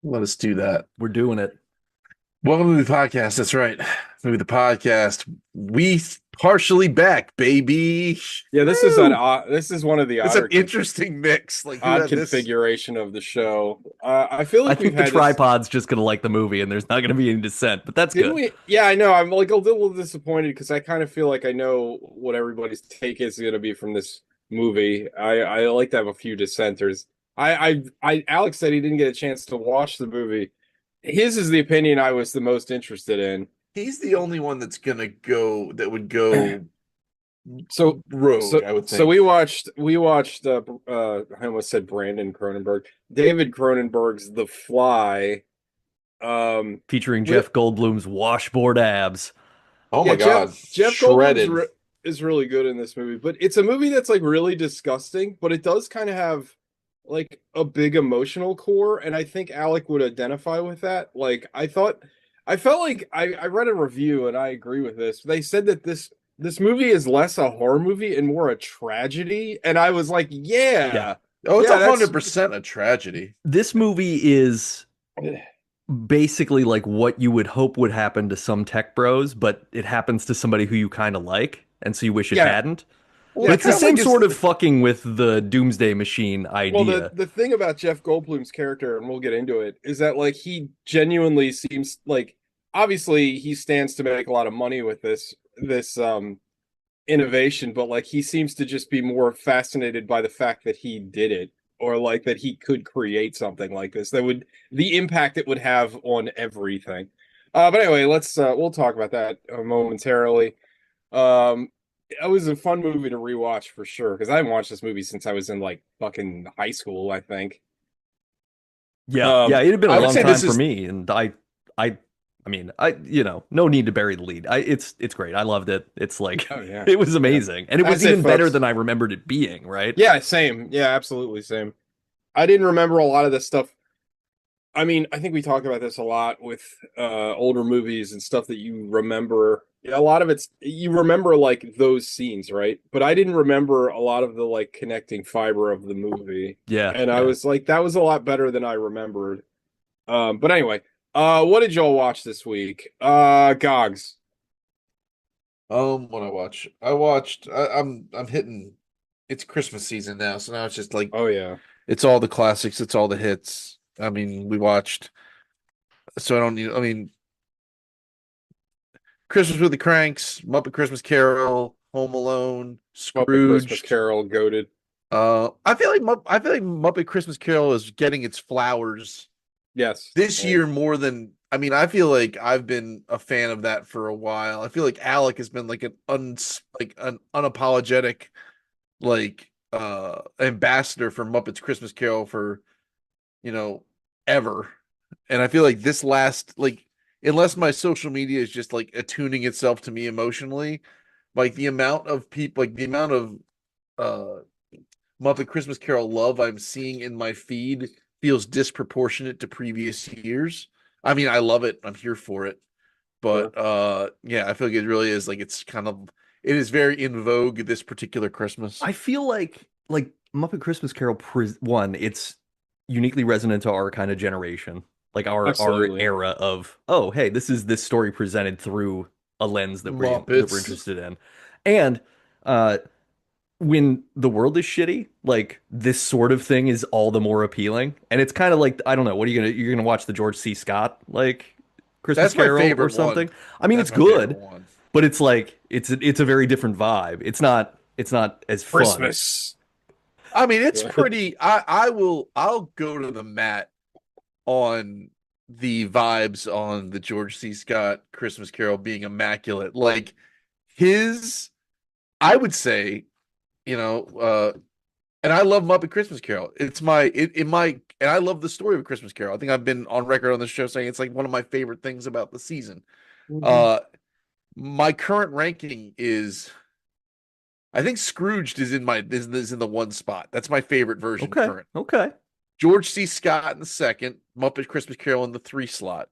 Let us do that. We're doing it. Welcome to the podcast. That's right. Movie the podcast. We partially back, baby. Yeah, this is Woo! this is one of the It's an interesting mix. Like who odd had this? configuration of the show. I feel I like we've think the had this, tripod's just gonna like the movie, and there's not gonna be any dissent, but that's didn't good. we? Yeah, I know. I'm like a little disappointed because I kind of feel like I know what everybody's take is going to be from this movie. I like to have a few dissenters. Alex said he didn't get a chance to watch the movie. His is the opinion I was the most interested in. He's the only one that's gonna go that would go So rogue, so I would so think. we watched I almost said Brandon Cronenberg. David Cronenberg's The Fly. Featuring We, Jeff Goldblum's washboard abs. Oh yeah, my Jeff God, Jeff Goldblum's shredded. is really good in this movie, but it's a movie that's like really disgusting, but it does kind of have like a big emotional core, and I think Alec would identify with that. I felt like I read a review and I agree with this. They said that this movie is less a horror movie and more a tragedy, and I was like, Yeah. yeah, Oh, it's yeah, that's 100% a tragedy. This movie is basically like what you would hope would happen to some tech bros, but it happens to somebody who you kind of like, and so you wish it yeah, hadn't. Well, But yeah. it it's the kind of Because same like is. sort of fucking with the Doomsday Machine well, the idea. the thing about Jeff Goldblum's character, and we'll get into it, is that like he genuinely seems like obviously he stands to make a lot of money with this innovation, but like he seems to just be more fascinated by the fact that he did it or like that he could create something like this that would the impact it would have on everything. But anyway, let's we'll talk about that momentarily. Um, it was a fun movie to rewatch for sure because I haven't watched this movie since I was in like fucking high school, I think. Yeah, it had been a I would long say time this for is. me, and I mean, no need to bury the lead. It's great. I loved it. It's like Oh yeah, it was yeah. amazing, and it was That's it, even better folks. than I remembered it being. Right? Yeah, same. Yeah, absolutely same. I didn't remember a lot of this stuff. I mean, I think we talk about this a lot with older movies and stuff that you remember. A lot of it's you remember like those scenes, right? But I didn't remember a lot of the like connecting fiber of the movie. Yeah, And I yeah. was like, that was a lot better than I remembered. But anyway, what did y'all watch this week? Gogs. What I watched. I'm hitting. It's Christmas season now, so now it's just like Oh yeah. it's all the classics. It's all the hits. I mean, we watched. So I don't need. I mean, Christmas with the Cranks, Muppet Christmas Carol, Home Alone, Muppet Christmas Scrooged. Carol goaded. I feel like Muppet Christmas Carol is getting its flowers Yes. this year more than. I mean, I feel like I've been a fan of that for a while. I feel like Alec has been like an unapologetic ambassador for Muppets Christmas Carol for you know ever. And I feel like this last like unless my social media is just like attuning itself to me emotionally, like the amount of people like the amount of uh Muppet Christmas Carol love I'm seeing in my feed feels disproportionate to previous years. I mean, I love it. I'm here for it. Sure. But yeah, I feel like it really is like it is very in vogue this particular Christmas. I feel like Muppet Christmas Carol one, it's uniquely resonant to our kind of generation, like our Absolutely. era of hey, this is this story presented through a lens that we're Muppets. interested in, and uh when the world is shitty, like this sort of thing is all the more appealing. And it's kind of like, I don't know, what are you're gonna watch the George C. Scott like Christmas That's my Carol or favorite one. something? I mean, it's That's my favorite good, one. but it's like it's a very different vibe. It's not as fun. Christmas. I mean, it's Yeah. pretty. I'll go to the mat on the vibes on the George C. Scott Christmas Carol being immaculate. Like his, I would say, you know, and I love Muppet Christmas Carol. It's my in my and I love the story of Christmas Carol. I think I've been on record on the show saying it's like one of my favorite things about the season. Mhm. Uh, my current ranking is I think Scrooged is in the one spot. That's my favorite version Okay, current. okay. George C. Scott in the second, Muppet Christmas Carol in the three slot.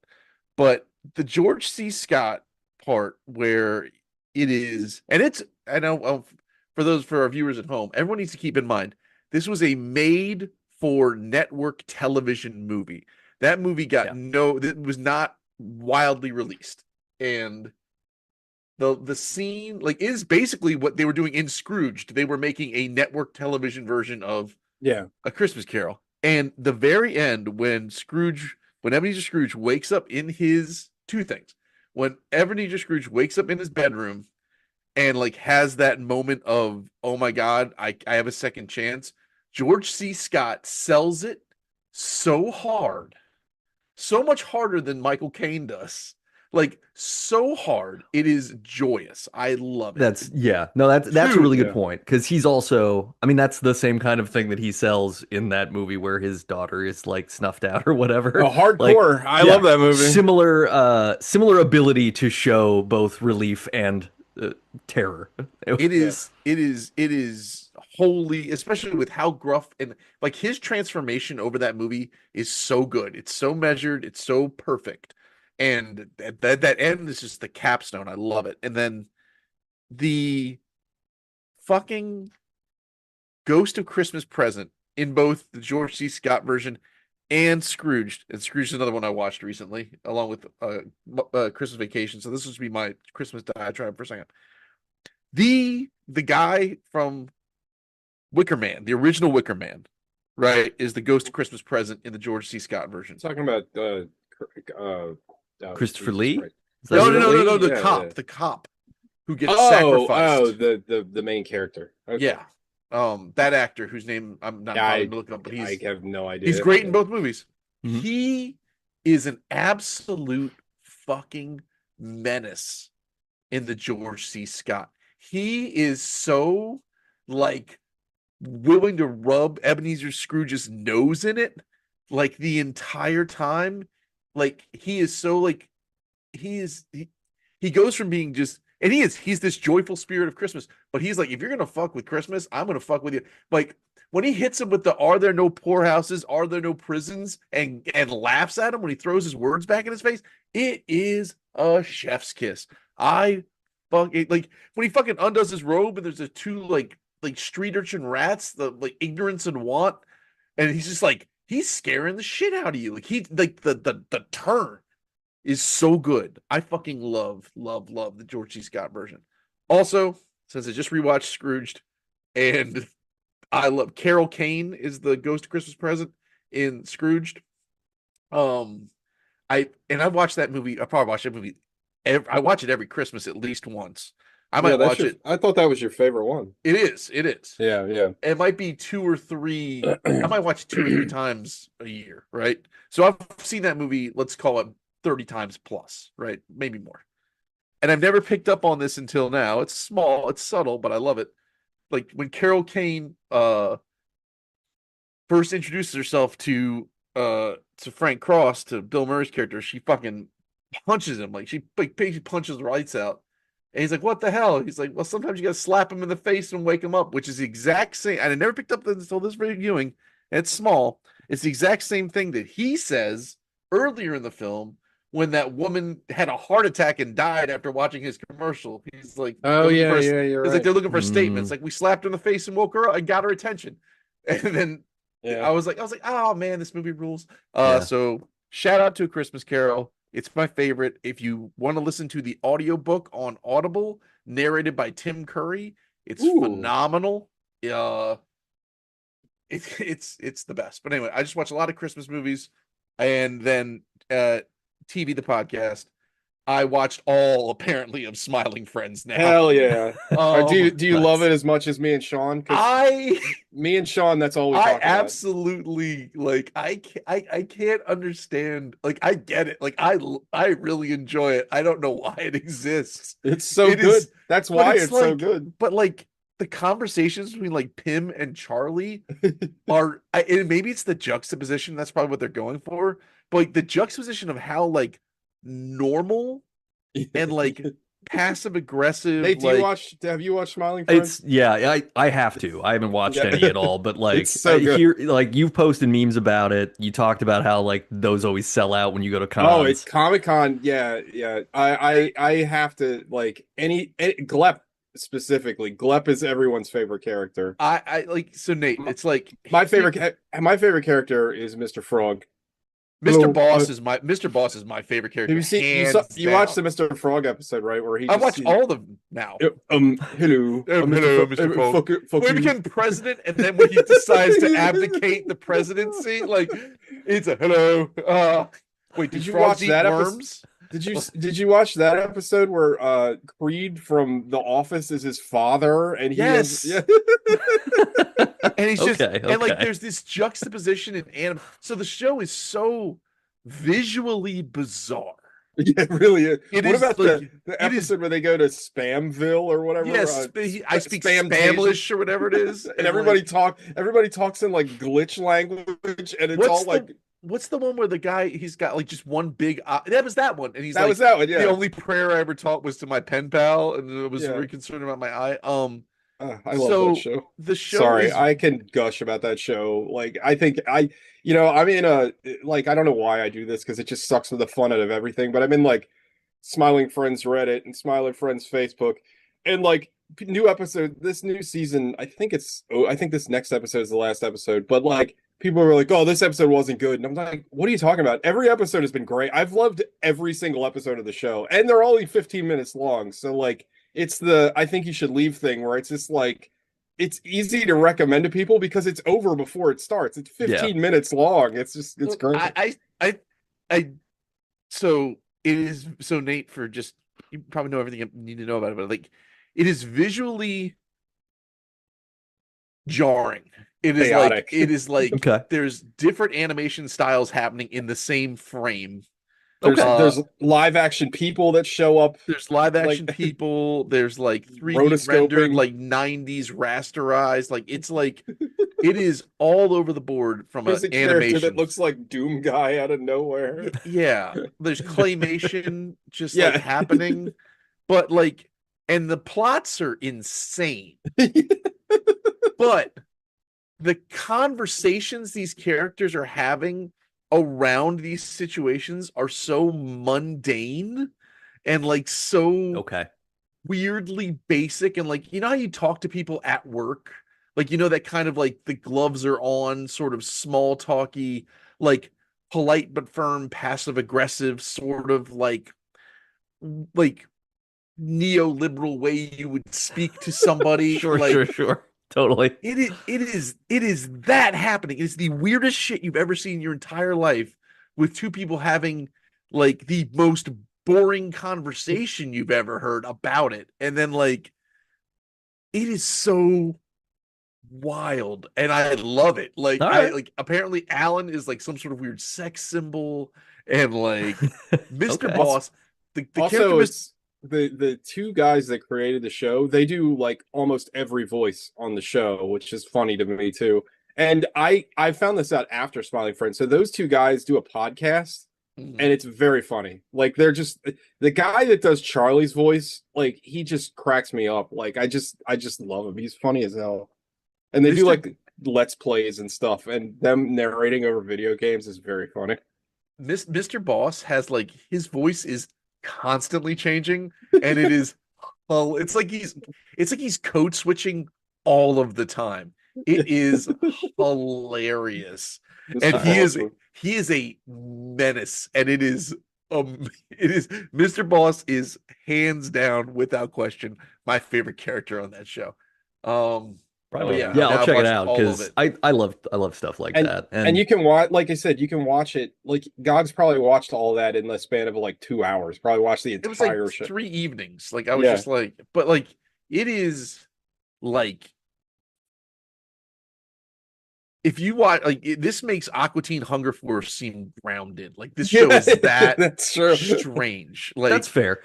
But the George C. Scott part where it is, and it's, I know for our viewers at home, everyone needs to keep in mind this was a made for network television movie. That movie got Yeah. it was not wildly released. And the scene like is basically what they were doing in Scrooged. They were making a network television version of Yeah. A Christmas Carol. And the very end, when Ebenezer Scrooge wakes up in his two things, when Ebenezer Scrooge wakes up in his bedroom and like has that moment of, oh my God, I have a second chance. George C. Scott sells it so hard, so much harder than Michael Caine does. Like so hard, it is joyous. I love it. That's a Two, really good Yeah. point because he's also, I mean, that's the same kind of thing that he sells in that movie where his daughter is like snuffed out or whatever. Oh, Like, hardcore. I yeah, love that movie. similar ability to show both relief and terror. Yeah. it is wholly, especially with how gruff and like his transformation over that movie is so good. It's so measured, it's so perfect. And that end is just the capstone. I love it. And then the fucking Ghost of Christmas Present in both the George C. Scott version and Scrooged. And Scrooged is another one I watched recently, along with Christmas Vacation. So this was be my Christmas diatribe for a second. The guy from Wicker Man, the original Wicker Man, right, is the Ghost of Christmas Present in the George C. Scott version. Talking about Christopher Jesus Lee? Christ. Is that No, who no, that no, was? no, no, the Yeah, cop, yeah. the cop who gets Oh, sacrificed. the main character. Okay. Yeah. That actor whose name I'm not Yeah, bothering to look up, but I have no idea. he's great in both movies. Mhm. He is an absolute fucking menace in the George C. Scott. He is so like willing to rub Ebenezer Scrooge's nose in it like the entire time. Like he is so like he goes from being just and he's this joyful spirit of Christmas, but he's like, if you're gonna fuck with Christmas, I'm gonna fuck with you. Like when he hits him with the "Are there no poorhouses? Are there no prisons?" and laughs at him when he throws his words back in his face, it is a chef's kiss. I fuck it, like when he fucking undoes his robe and there's the two like street urchin rats, the like ignorance and want, and he's just like he's scaring the shit out of you. Like he like the turn is so good. I fucking love the George C. Scott version. Also, since I just rewatched Scrooged, and I love Carol Kane is the Ghost of Christmas Present in Scrooged. Um, I've watched that movie. I probably watched that movie. I watch it every Christmas at least once. I might watch it. I thought that was your favorite one. It is. It is. Yeah, yeah. It might be two or three. I might watch it 2 or 3 times a year, right? So I've seen that movie. Let's call it 30 times plus, right? Maybe more. And I've never picked up on this until now. It's small, it's subtle, but I love it. Like when Carol Kane first introduces herself to Frank Cross, to Bill Murray's character, she fucking punches him. Like she punches the lights out. And he's like, "What the hell?" He's like, "Well, sometimes you gotta slap him in the face and wake him up," which is the exact same. And I never picked up this until this reviewing. And it's small. It's the exact same thing that he says earlier in the film when that woman had a heart attack and died after watching his commercial. He's like, Oh looking yeah, for a- yeah, you're It's like right. they're looking for Mm. statements. Like we slapped her in the face and woke her up and got her attention. And then Yeah. I was like, oh man, this movie rules. Yeah. So shout out to A Christmas Carol. It's my favorite. If you want to listen to the audiobook on Audible, narrated by Tim Curry, it's Ooh. phenomenal. It's the best. But anyway, I just watch a lot of Christmas movies, and then TV the podcast. I watched all apparently of Smiling Friends now. Hell yeah. Do you love nice. it as much as me and Sean? 'Cause I me and Sean, that's all we I talk about. absolutely like I can't understand, like I get it, like I really enjoy it. I don't know why it exists, It's so It good. is- That's but why it's it's so like- good. but like the conversations between like Pim and Charlie are and maybe it's the juxtaposition, that's probably what they're going for, but like the juxtaposition of how like normal and like passive aggressive, Hey, have you watched Smiling Friends? I have to. I haven't watched Yeah. any at all, but like It's so good. here, like you've posted memes about it. You talked about how like those always sell out when you go to cons. Oh, it's Comic-Con. Yeah, yeah. I have to like any Glep specifically. Glep is everyone's favorite character. I like so Nate, it's like My favorite character is Mr. Frog. Mr. Hello, Boss is my favorite have character, you seen hands you watched the down. Mr. Frog episode, right? Where he I just watch all of them now. hello, Mr. Hello, Mr. Fogg. Fuck When he you. became president, and then when he decides to abdicate the presidency, like it's a hello. Wait, do Did you frogs watch eat that episode? worms? Did you watch that episode where Creed from The Office is his father and he ends Yes. yeah. And he's just Okay, and like okay. there's this juxtaposition in anime. So the show is so visually bizarre. Yeah, it really is. It What is about like the it is episode where they go to Spamville or whatever? yes, I speak Spam Spamlish or whatever it is. and everybody talks in like glitch language and it's all like what's the one where the guy he's got like just one big eye? That was that one, and he's that like was that one, yeah. the only prayer I ever taught was to my pen pal, and I was Yeah. very concerned about my eye. I love So that show. the show Sorry, is I can gush about that show. Like, I think I'm in a like I don't know why I do this because it just sucks with the fun out of everything. But I'm in like Smiling Friends Reddit and Smiling Friends Facebook, and like new episode this new season. I think this next episode is the last episode. But like people were like, "Oh, this episode wasn't good," and I'm like, "What are you talking about? Every episode has been great. I've loved every single episode of the show, and they're only 15 minutes long. So like." It's the I think you should leave thing where it's just like it's easy to recommend to people because it's over before it starts. It's 15 minutes long. It's great. I so it is so Nate for just you probably know everything you need to know about it, but like it is visually jarring. Chaotic. It is like Okay. there's different animation styles happening in the same frame. There's live action people that show up. There's live action like- people. There's like 3D Rotoscoping. rendered, like 90s rasterized. Like it's like it is all over the board from There's an a character animation. that looks like Doom Guy out of nowhere. Yeah, there's claymation just Yeah. like happening, but like, and the plots are insane. But the conversations these characters are having around these situations are so mundane and like so Okay. weirdly basic. And like, you know how you talk to people at work? Like, you know, that kind of like the gloves are on, sort of small talky, like polite but firm, passive aggressive, sort of like neoliberal way you would speak to somebody. Sure, like, sure. Totally. it is that happening. It's the weirdest shit you've ever seen in your entire life with two people having like the most boring conversation you've ever heard about it. And then like it is so wild and I love it. Like All right. apparently Alan is like some sort of weird sex symbol and like Mr. Okay. Boss the character Also, was it's the two guys that created the show. They do like almost every voice on the show, which is funny to me too. And I found this out after Smiling Friends. So those two guys do a podcast. Mhm. And it's very funny. Like they're just the guy that does Charlie's voice, like he just cracks me up. Like I just love him. He's funny as hell. And they do Mr. like let's plays and stuff, and them narrating over video games is very funny. Mr. Boss has like his voice is constantly changing and it is it's like he's code switching all of the time. It is hilarious. And Mr. he is a menace and it is Mr. Boss is hands down without question my favorite character on that show. Probably. yeah, Yeah, now I'll I've check it watched out all of because it. I love stuff like that. And you can watch, like I said, you can watch it. Like Gog's probably watched all that in the span of like 2 hours. Probably watched the It was entire like show. 3 evenings. Like I was Yeah. just like, but like it is like if you watch this makes Aqua Teen Hunger Force seem grounded. Like this show is that That's true. strange. Like That's fair.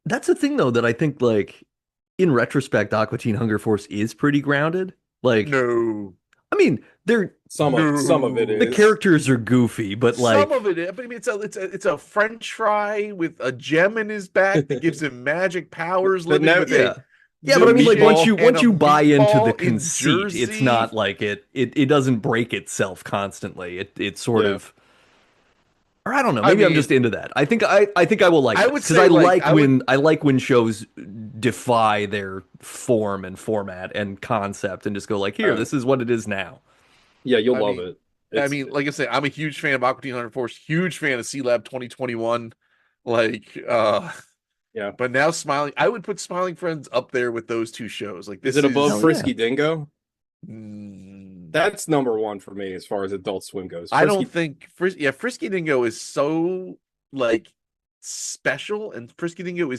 That's a thing though that I think like in retrospect, Aqua Teen Hunger Force is pretty grounded. Like no. I mean, they're Some of it is. the characters are goofy, but like Some of it, but I mean, it's a French fry with a gem in his back that gives him magic powers. But Living now- with yeah. a Yeah, but I mean, like once meatball you and a buy into the meatball in conceit, it's Jersey. not like it doesn't break itself constantly. It sort Yeah. of, or I don't know. I Maybe I'm mean- just into that. I think I will like I it would because say, I like, like when shows defy their form and format and concept and just go like, here, Uh, this is what it is now. Yeah, you'll I love mean, it. I It's mean, like I say, I'm a huge fan of Aqua Teen Hunger Force, huge fan of C Lab 2021. Like, yeah. but now I would put Smiling Friends up there with those two shows. Like, Is this it above Hell is, yeah. Frisky Dingo? mm, That's number one for me as far as Adult Swim goes. I Frisky, don't think Frisky Dingo is so like special, and Frisky Dingo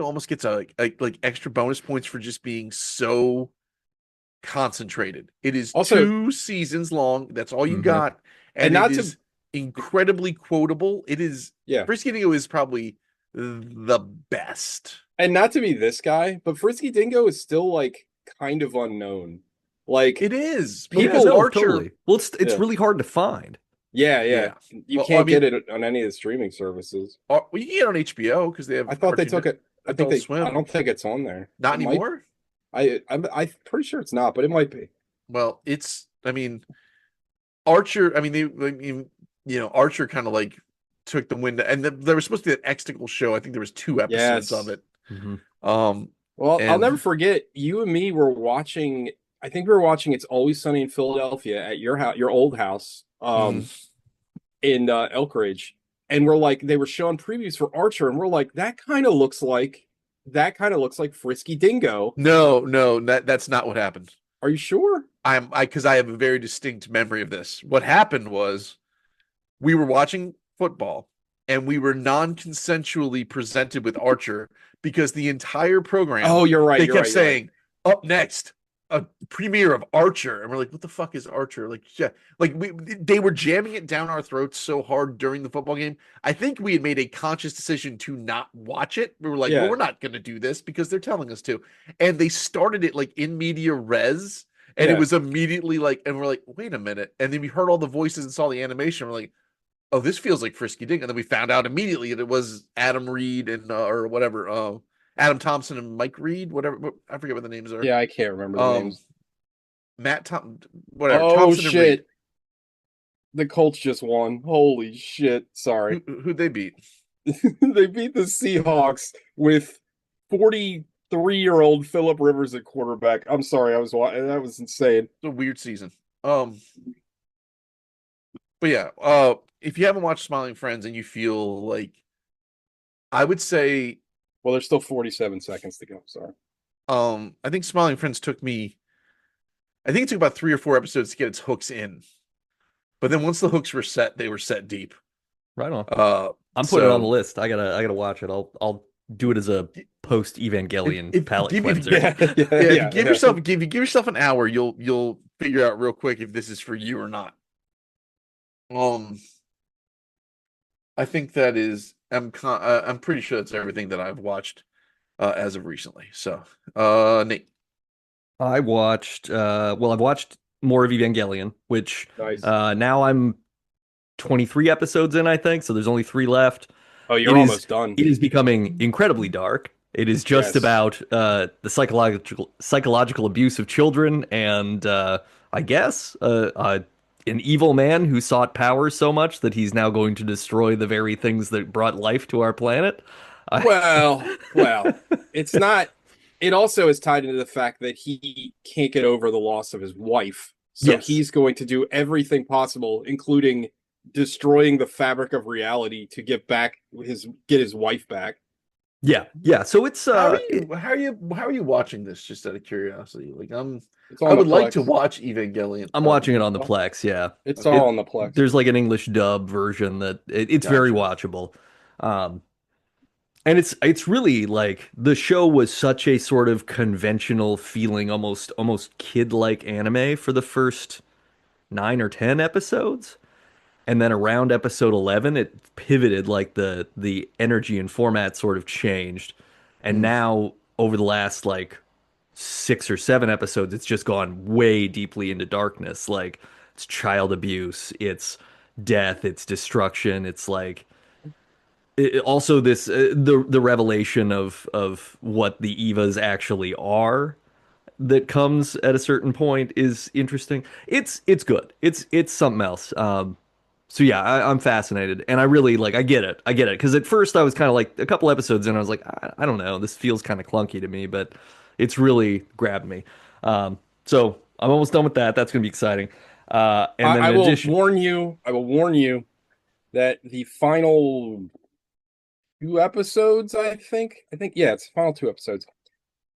almost gets like extra bonus points for just being so concentrated. It is also, 2 seasons long. That's all you Mhm. got, and and it not to, is incredibly quotable. It is yeah, Frisky Dingo is probably the best. and not to be this guy, but Frisky Dingo is still like kind of unknown. Like It is Oh, yeah, because people, no, Archer, totally. Well, it's yeah, really hard to find. yeah. yeah. You Well, I can't mean, get it on any of the streaming services. well, you can get it on HBO because they have I thought they Cartoon took it. I think Adult they. I Swim. don't think it's on there. Not It might. anymore. I'm pretty sure it's not, but it might be. Well, it's. I mean, Archer. I mean, Archer kind of like took the wind, and there was supposed to be an Extical show. I think there was 2 episodes of Yes. it. Mhm. Well, I'll And never forget. You and me were watching. I think we were watching "It's Always Sunny in Philadelphia" at your house, your old house, in Elk Ridge, and we're like, they were showing previews for Archer, and we're like, that kind of looks like Frisky Dingo. no, that's not what happened. Are you sure? Because I have a very distinct memory of this. What happened was we were watching football and we were non-consensually presented with Archer because the entire program Oh, you're right. they You're kept right, you're right. saying up next a premiere of Archer, and we're like, what the fuck is Archer? Like, yeah, like they were jamming it down our throats so hard during the football game. I think we had made a conscious decision to not watch it. We were like, Yeah. well, we're not going to do this because they're telling us to, and they started it like in media res, and Yeah. it was immediately like, and we're like, wait a minute, and then we heard all the voices and saw the animation. We're like, oh, this feels like Frisky Ding, and then we found out immediately that it was Adam Reed and or whatever, Adam Thompson and Mike Reed, whatever. I forget what the names are. Yeah, I can't remember the names. Matt Tom, whatever. Oh Thompson and Reed. shit! The Colts just won. Holy shit! Sorry, Who'd they beat? they beat the Seahawks with 43-year-old Philip Rivers at quarterback. I'm sorry, I was watching. That was insane. It's a weird season. But yeah, if you haven't watched Smiling Friends and you feel like, I would say, Well, there's still 47 seconds to go. Sorry. I think Smiling Friends I think it took about 3 or 4 episodes to get its hooks in, but then once the hooks were set, they were set deep. Right on. Uh, I'm putting it on so- the list. I gotta watch it. I'll do it as a post Evangelion palate cleanser. If you give yourself an hour, you'll figure out real quick if this is for you or not. I think that is. I'm pretty sure that's everything that I've watched as of recently. So, Nate. I watched well, I've watched more of Evangelion, which Nice. now I'm 23 episodes in, I think, so there's only 3 left. Oh, you're it is- almost done. It is becoming incredibly dark. It is just Yes. about the psychological abuse of children and I guess an evil man who sought power so much that he's now going to destroy the very things that brought life to our planet. Well, it's not. It also is tied into the fact that he can't get over the loss of his wife. So Yes. he's going to do everything possible, including destroying the fabric of reality to get his wife back. Yeah. So it's How are you watching this? Just out of curiosity, like It's on I would the like to Plex. watch Evangelion. I'm watching it on the Plex, yeah. It's all It- on the Plex. There's like an English dub version that it's very watchable. And it's really like the show was such a sort of conventional feeling, almost kid-like anime for the first 9 or 10 episodes. And then around episode 11 it pivoted, like the energy and format sort of changed. And now over the last like 6 or 7 episodes it's just gone way deeply into darkness. Like it's child abuse, it's death, it's destruction, it's like also this the revelation of what the Evas actually are that comes at a certain point is interesting. It's good. It's something else. So yeah, I'm fascinated, and I really like. I get it because at first I was kind of like a couple episodes in, I was like, I don't know, this feels kind of clunky to me, but it's really grabbed me. So I'm almost done with that. That's gonna be exciting. And then I in will addition, warn you. I will warn you that the final 2 episodes, I think, yeah, it's the final 2 episodes.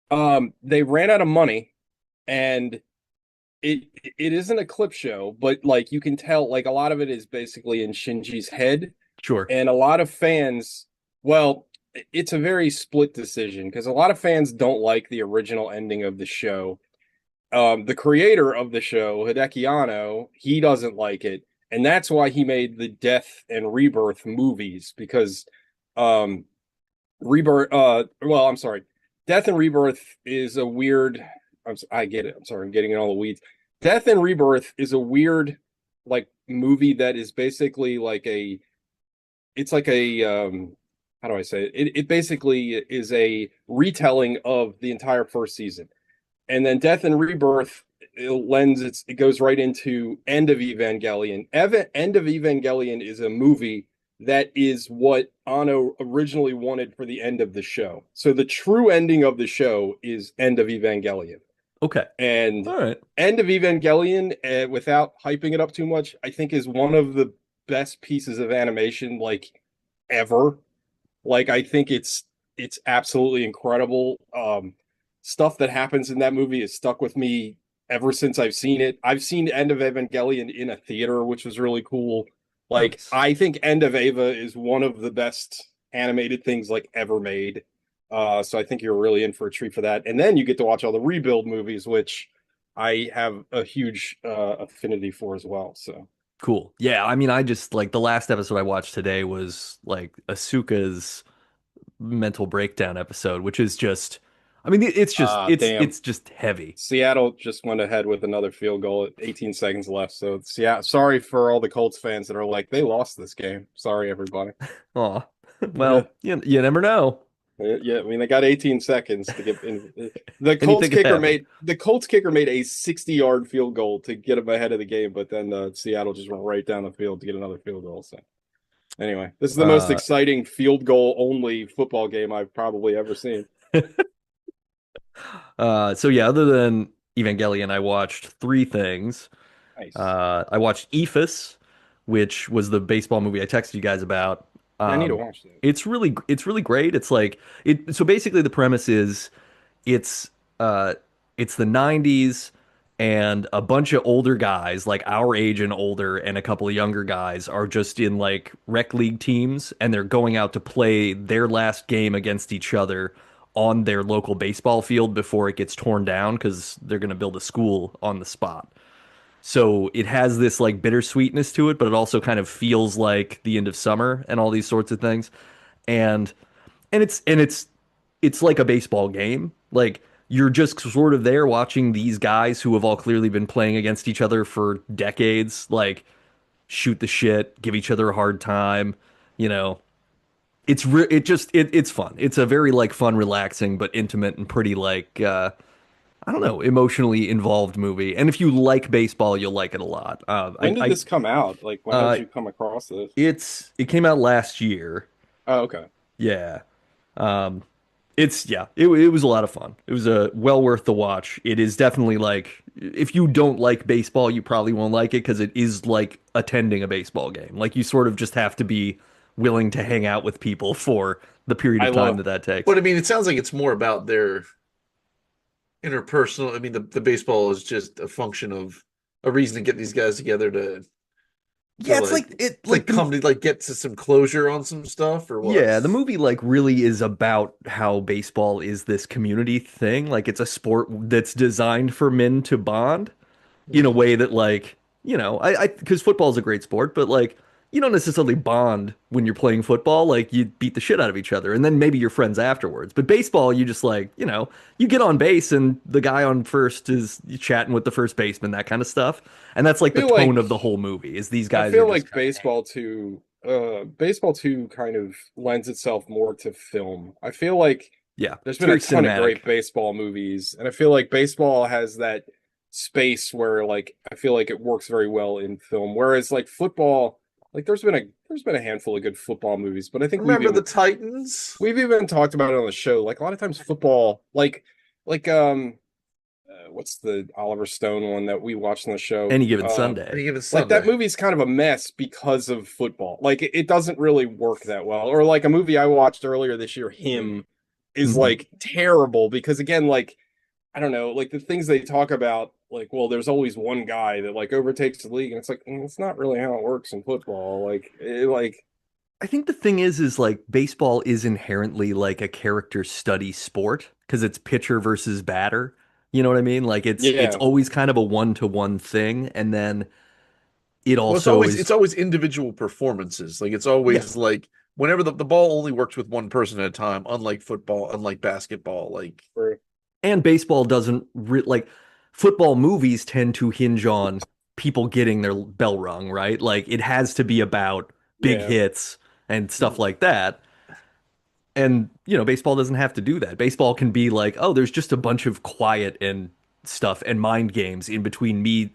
They ran out of money, and it isn't a clip show, but like you can tell, like a lot of it is basically in Shinji's head, sure, and a lot of fans, well, it's a very split decision because a lot of fans don't like the original ending of the show. The creator of the show, Hideki Anno, he doesn't like it, and that's why he made the Death and Rebirth movies because um Rebirth well, I'm sorry. Death and Rebirth is a weird I get it. I'm sorry, I'm getting in all the weeds. Death and Rebirth is a weird like movie that is basically like a it's like a how do I say it? It basically is a retelling of the entire first season. And then Death and Rebirth it goes right into End of Evangelion. End of Evangelion is a movie that is what Anno originally wanted for the end of the show. So the true ending of the show is End of Evangelion. okay, And all right, End of Evangelion, without hyping it up too much, I think is one of the best pieces of animation like ever. Like I think it's absolutely incredible. Stuff that happens in that movie has stuck with me ever since I've seen it. I've seen End of Evangelion in a theater, which was really cool. Like nice. I think End of Eva is one of the best animated things like ever made. So I think you're really in for a treat for that. And then you get to watch all the rebuild movies, which I have a huge affinity for as well. So Cool. Yeah, I mean, I just like the last episode I watched today was like Asuka's mental breakdown episode, which is just, I mean, it's just damn. it's just heavy. Seattle just went ahead with another field goal at 18 seconds left. So, yeah, sorry for all the Colts fans that are like, they lost this game. Sorry, everybody. Aw. Yeah, Well, you never know. yeah. I mean, they got 18 seconds to get in. The Colts Anything could kicker happen. made the Colts kicker made a 60-yard field goal to get them ahead of the game, but then Seattle just went right down the field to get another field goal. So, anyway, this is the most Uh, exciting field goal only football game I've probably ever seen. so yeah, other than Evangelion, I watched three things. Nice. I watched Ephus, which was the baseball movie I texted you guys about. Yeah, I need to watch that. It's really great. It's like it. So basically, the premise is it's uh it's the 90s and a bunch of older guys like our age and older and a couple of younger guys are just in like rec league teams and they're going out to play their last game against each other on their local baseball field before it gets torn down because they're going to build a school on the spot. So it has this like bittersweetness to it, but it also kind of feels like the end of summer and all these sorts of things. And it's like a baseball game. Like you're just sort of there watching these guys who have all clearly been playing against each other for decades, like shoot the shit, give each other a hard time, you know. It's fun. It's a very like fun, relaxing but intimate and pretty like I don't know, emotionally involved movie. And if you like baseball, you'll like it a lot. When did this come out? Like, when did Uh you come across this? it came out last year. Oh, okay. Yeah. Um it was a lot of fun. It was a well worth the watch. It is definitely like if you don't like baseball, you probably won't like it because it is like attending a baseball game. Like you sort of just have to be willing to hang out with people for the period I of time love that takes. But I mean, it sounds like it's more about their interpersonal. I mean, the baseball is just a function of a reason to get these guys together to Yeah, it's like it to like come to like get to some closure on some stuff or what? yeah, the movie like really is about how baseball is this community thing. Like it's a sport that's designed for men to bond in a Mhm. way that like, you know, I because football is a great sport, but like you don't necessarily bond when you're playing football. Like you beat the shit out of each other and then maybe you're friends afterwards. But baseball, you just like, you know, you get on base and the guy on first is chatting with the first baseman, that kind of stuff. And that's like the feel tone like of the whole movie is these I guys are feel just like kind of hanging. baseball two kind of lends itself more to film. I feel like Yeah, there's it's been a very ton of cinematic. great baseball movies, and I feel like baseball has that space where like I feel like it works very well in film. Whereas like football, like there's been a handful of good football movies, but I think Remember the Titans? we've even talked about it on the show. Like a lot of times football, like what's the Oliver Stone one that we watched on the show? Any Given Any Sunday. given Like that Sunday. movie's kind of a mess because of football. Like it doesn't really work that well. Or like a movie I watched earlier this year, Him, is Mhm. like terrible because again, like I don't know, like the things they talk about, like, well, there's always one guy that like overtakes the league, and it's like it's not really how it works in football. Like I think the thing is like baseball is inherently like a character study sport because it's pitcher versus batter. You know what I mean? Like it's yeah, always kind of a one-to-one thing, and then it Well, it's also always is, it's always individual performances. Like it's yeah. always like whenever the ball only works with one person at a time, unlike football, unlike basketball. Like for, And baseball doesn't like football movies tend to hinge on people getting their bell rung, right? Like it has to be about big yeah, hits and stuff like that. And, baseball doesn't have to do that. Baseball can be like, oh, there's just a bunch of quiet and stuff and mind games in between me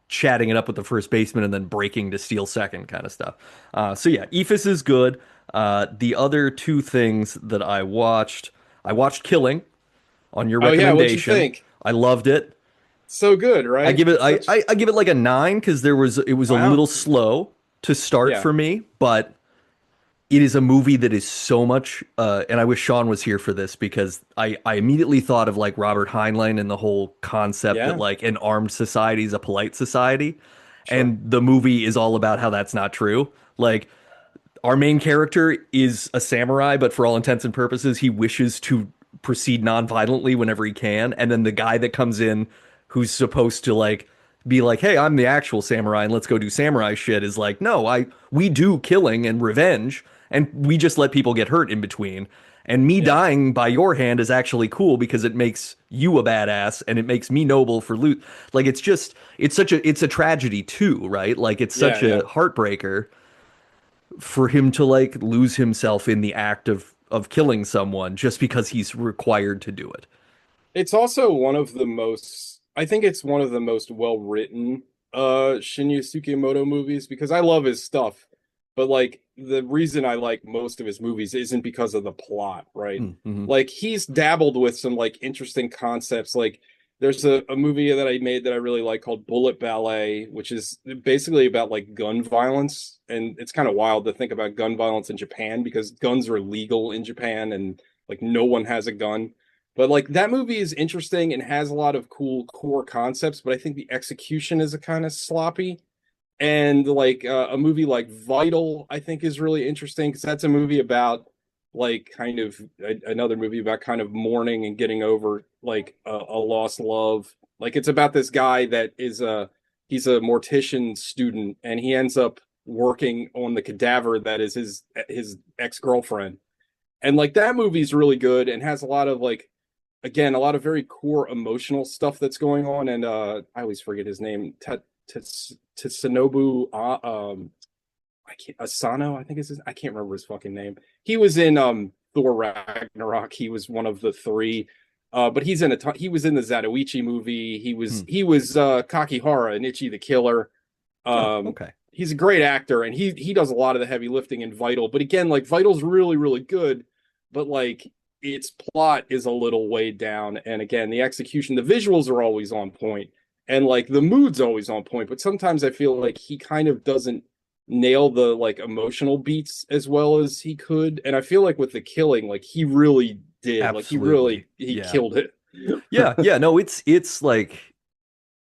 chatting it up with the first baseman and then breaking to steal second kind of stuff. So yeah, Ephus is good. The other two things that I watched Killing on your oh yeah, what'd you recommendation. think? I loved it. So good, I right? give it Such I give it like a 9 because it was a wow, little slow to start yeah, for me, but it is a movie that is so much and I wish Sean was here for this because I immediately thought of like Robert Heinlein and the whole concept that yeah, like an armed society is a polite society. sure, And the movie is all about how that's not true. Like our main character is a samurai, but for all intents and purposes, he wishes to proceed non-violently whenever he can. And then the guy that comes in, who's supposed to like be like, "Hey, I'm the actual samurai, and let's go do samurai shit," is like, "No, we do killing and revenge, and we just let people get hurt in between." And me yeah, dying by your hand is actually cool because it makes you a badass and it makes me noble for loot. Like it's a tragedy too, right? Like it's yeah, such a yeah. heartbreaker for him to like lose himself in the act of killing someone just because he's required to do it. It's also one of the most, I think it's one of the most well written Shinya Tsukamoto movies because I love his stuff. But like the reason I like most of his movies isn't because of the plot, right? Mm-hmm. Like he's dabbled with some like interesting concepts. Like there's a movie that I made that I really like called Bullet Ballet, which is basically about like gun violence. And it's kind of wild to think about gun violence in Japan because guns are legal in Japan and like no one has a gun. But like that movie is interesting and has a lot of cool core concepts, but I think the execution is a kind of sloppy. And like a movie like Vital, I think is really interesting because that's a movie about like kind of another movie about kind of mourning and getting over like a lost love. Like it's about this guy that is a he's a mortician student and he ends up working on the cadaver that is his ex-girlfriend. And like that movie's really good and has a lot of like again a lot of very core emotional stuff that's going on and I always forget his name Tatsunobu I can't Asano I think is his I can't remember his fucking name. He was in Thor Ragnarok. He was one of the three. But he's in he was in the Zatoichi movie. Hmm. He was Kakihara in Ichi the Killer. Oh, Um okay. he's a great actor and he does a lot of the heavy lifting in Vital. But again, like Vital's really really good, but like its plot is a little weighed down and again the execution the visuals are always on point and like the mood's always on point but sometimes I feel like he kind of doesn't nail the like emotional beats as well as he could and I feel like with the killing like he really did like Absolutely. he Yeah. killed it. Yeah, yeah, no, it's like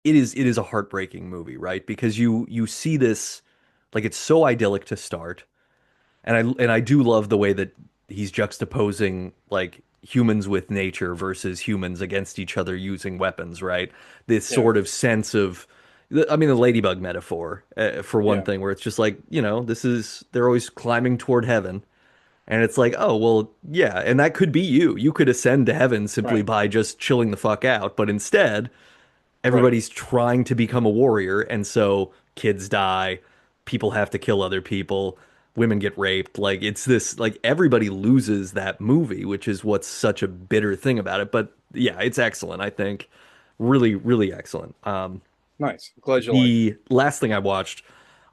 it is a heartbreaking movie, right? Because you see this like it's so idyllic to start. And I do love the way that he's juxtaposing like humans with nature versus humans against each other using weapons, right? This Yeah, sort of sense of, I mean, the ladybug metaphor, for one yeah, thing, where it's just like, they're always climbing toward heaven. And it's like, oh, well, yeah, and that could be you. You could ascend to heaven simply right, by just chilling the fuck out. But instead, right, everybody's trying to become a warrior, and so kids die, people have to kill other people, women get raped. Like it's this like everybody loses that movie, which is what's such a bitter thing about it. But yeah, it's excellent, I think. Really, really excellent. nice, glad you liked it. The last thing I watched,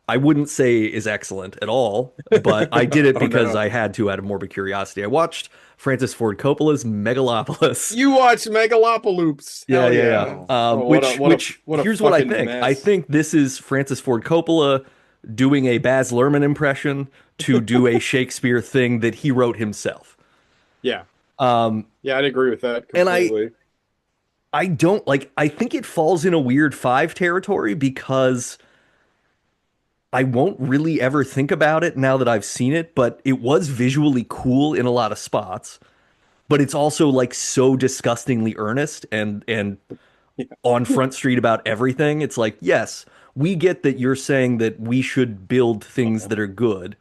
I wouldn't say is excellent at all, but I did it Oh because no. I had to out of morbid curiosity. I watched Francis Ford Coppola's Megalopolis. You watch Megalopoloops. Yeah, Hell yeah, yeah. Oh, yeah. Oh, Which what a here's what I fucking think. I mess. think this is Francis Ford Coppola doing a Baz Luhrmann impression to do a Shakespeare thing that he wrote himself. Yeah. Um, Yeah, I'd agree with that and I completely. I don't like I think it falls in a weird five territory because I won't really ever think about it now that I've seen it, but it was visually cool in a lot of spots. But it's also like so disgustingly earnest and Yeah. on Front Street about everything. It's like, yes, we get that you're saying that we should build things that are good.